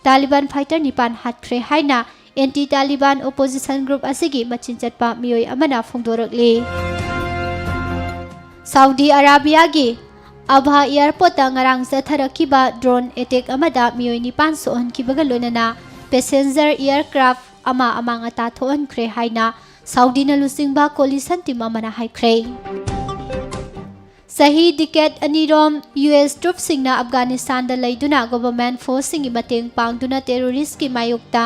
Taliban fighter nipan hatkre haina anti-Taliban opposition group asigi machin chatpa miyoi amana phongdorakli Saudi Arabia gi Abha airport ta ngarang satharakiba drone attack amada miyoi nipan sohon kibaga loinana passenger aircraft ama amanga ta thoon khre haina Saudi na lusingba coalition team amana haikre Sahi decade anirom US troops singna Afghanistan da laiduna government force singi mateng pangduna terrorist ki mayukta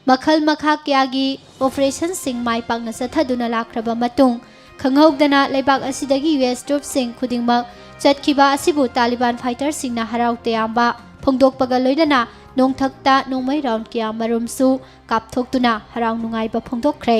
makhal makha kyagi operation sing mai pangna sathaduna lakraba matung khanghaugdana leibak asidagi US troops sing khudingmak chatkiba asibu Taliban fighter singna harau teyamba phongdokpaga loidana nongthakta nongmai round kya marumsu kapthoktuna harau nungai ba phongdokkhre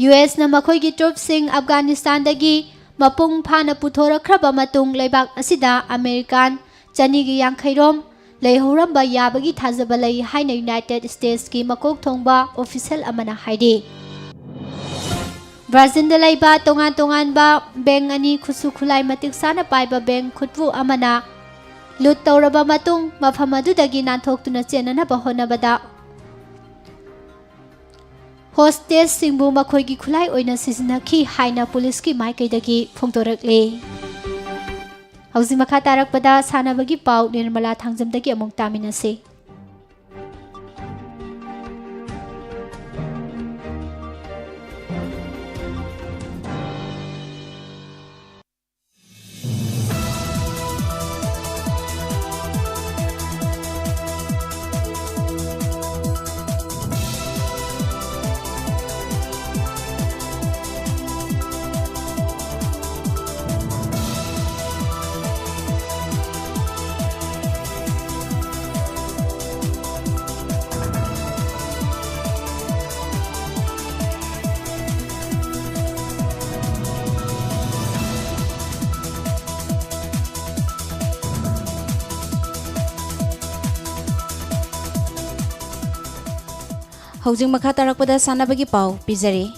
US na makhoi gi troops sing Afghanistan dagi Mapung phana puthorakhraba matung leibak asida American chanigi yankhairom leihoramba yabagi thajaba lei haina United States ki makok thongba official amana haidi Brazil da laiba tongan ba bank ani khusu khulai matik sana paiba bank khutwu amana lut tawraba matung mafam adudagi nanthok chenana ba honabada hostess singbu makhoi gi khulai oina sisinaki haina police ki maikaidagi phongtorakle hauji makha tarakpada sanabagi pau Nirmala thangjamdagi among taminase Hojing makha tarakpada sanabagi pau pizari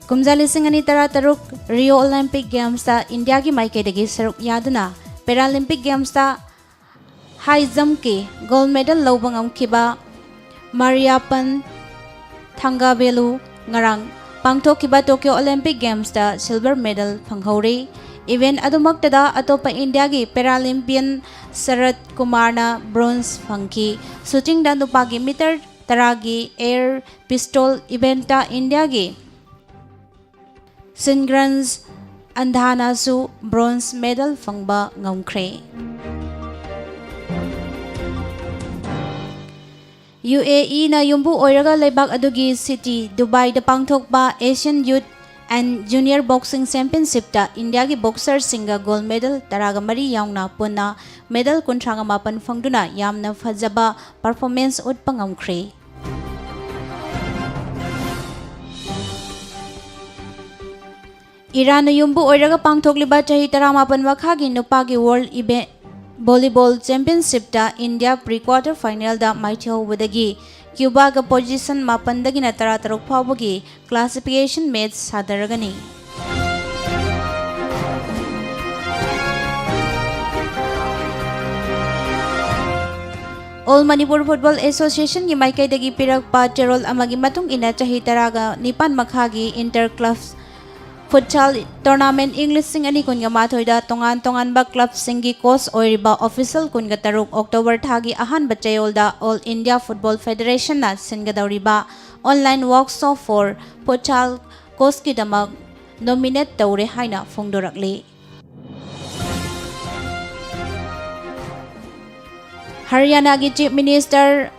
kumjali singani taruk Rio Olympic Games ta India ki maikaidagi saruk yaduna Paralympic Games ta high jump ki gold medal lobang kiba Mariappan Thangavelu ngarang pangthok kiba Tokyo Olympic Games ta silver medal phanghori event adumaktada atopa India ki Paralympian Sarat Kumarna bronze phangki shooting da nupagi meter taragi air pistol eventa India gi Singrans Andhana su bronze medal phangba ngamkhre UAE na yumbu oiraga leibak adugi city Dubai da pangthokba Asian Youth and Junior Boxing Championship ta India gi boxer singa gold medal taraga mari yaungna punna medal kuntranga mapan phangduna yamna fajaba performance utpa ngamkhre Iran na yumbu oiraga pangthokliba chahi taramapan wakhagi nupagi World Event Volleyball Championship ta India pre-quarter final da maithau wadagi Cuba ga position mapan dagi na taratarok phawbagi classification match sadaragani All Manipur Football Association gi maikai dagi pirakpa terol amagi matung ina chahi taraga nipan makhagi inter-clubs Futsal tournament English sing ani kunga mathoida tongan ba club singi coach oiriba official kunga taruk October thagi ahan bachayolda All India Football Federation na singadawriba online workshop for futsal coach ki damak nominate tawre haina phongdorakle Haryana gi Chief Minister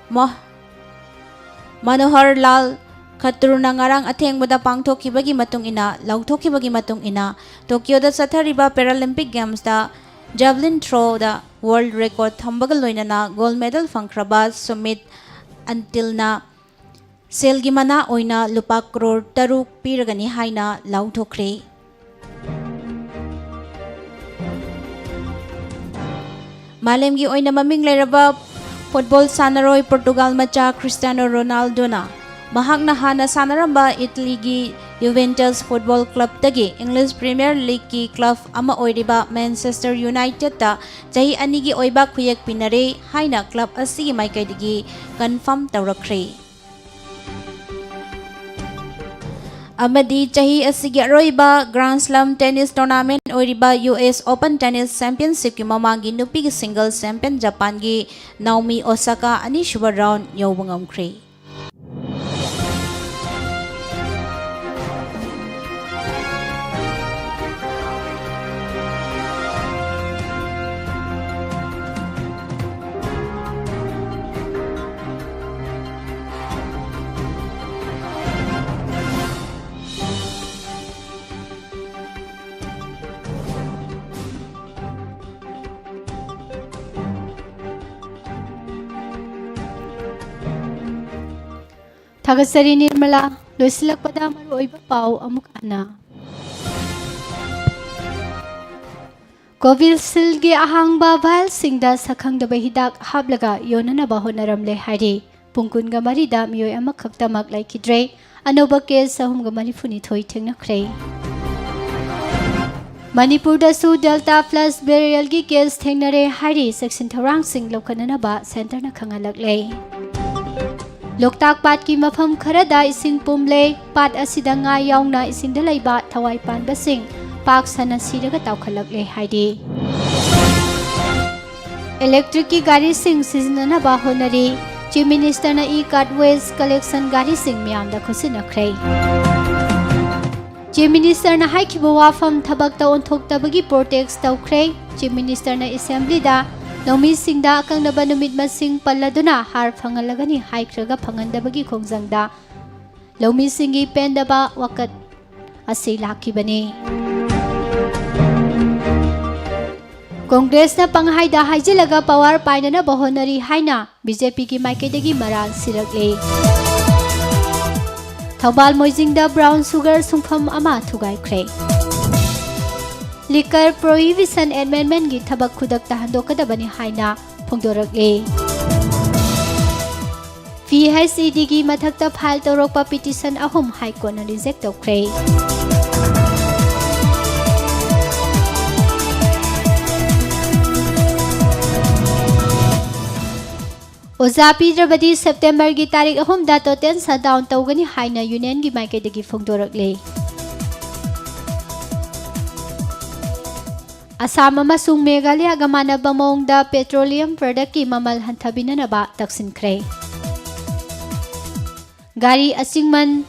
Manohar Lal Khatur na ngarang athengbada pangthokibagi matung ina lauthokibagi matung ina Tokyo da sathariba Paralympic Games da javelin throw da world record thambaga loinana gold medal phangkhraba Sumit until na selgi mana oina lupa crore taruk piragani haina lauthokre Malemgi oina maming leraba football sanaroi Portugal macha Cristiano Ronaldo na Mahakna hana sanaramba Italy gi Juventus Football Club tagi English Premier League ki club ama oiriba Manchester United ta chahi ani gi oiba khuyak pinare haina club asi maikai digi confirm tawrakre Amadi chahi asi gi roiba Grand Slam tennis tournament oiriba US Open Tennis Championship ki mamangi nupi gi single champion Japan gi Naomi Osaka ani suba round yawbangamkre Thagasari Nirmala loisilakpada maruoiba pau amuk ana Covishield-gi ahangba vial-singda sakhangdaba hidak haplaga yonanaba honaramle hairi pungkunga marida miyoi amakhaktamak laikidre anoba case 342 thengnakhre. Manipur da su Delta Plus burial gi case thengnare hairi section tharang sing lokhananaba center na khangalakle. Loktak Pat ki mafam kharada ising pumle pat asida nga yaungna isingda laiba thawai panba sing pak sana siraga tawkhalakle haidi. Electric ki gari sing siznana ba honari Chief Minister na e-card waste collection gari sing miyam da khusinakre. Chief Minister na haikiba wafam thabak ta onthoktabagi protest tawkre. Chief Minister na assembly da Nomi singda akangnaba numit masing paladuna har phangalagani haikraga phangandabagi khongjangda Lomi singi pendaba wakat ase lakibani. Congress na panghaida haijilaga power painana bahonari haina BJP ki maikaidagi maral sirakle. Thobal Moijingda brown sugar sungpham ama thugaikre. Liquor Prohibition Amendment gi thabak khudak ta handokadabani haina phongdorakle. VHED gi mathakta file torokpa petition ahum High Court na reject tawkre. Oza Pidrabadi September gi tarik ahum da toten shutdown tawgani haina union gi maikaidagi phongdorakle. Assam amasung Meghalaya ga manaba mawngda petroleum product ki mamal hanthabinanaba taksinkhre. Gari asingman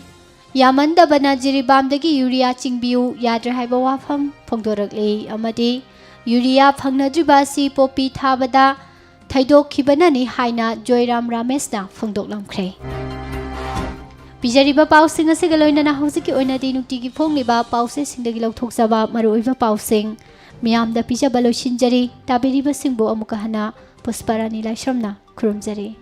yamandabana jiribamdagi urea chingbiu yadra haiba wafam phongdorakle amadi urea phangnadriba si popi thabada thaidokhibanani haina Joyram Ramesna phongdoklamkhre. Pijariba pausing ase galoinana hojiki oinadi nukti phongliba pause singdagi lauthokjaba maruiba pausing Miyamda pijaba loisinjari tabiriba singbo amuka hana Pusparani Laishamna khurumjari.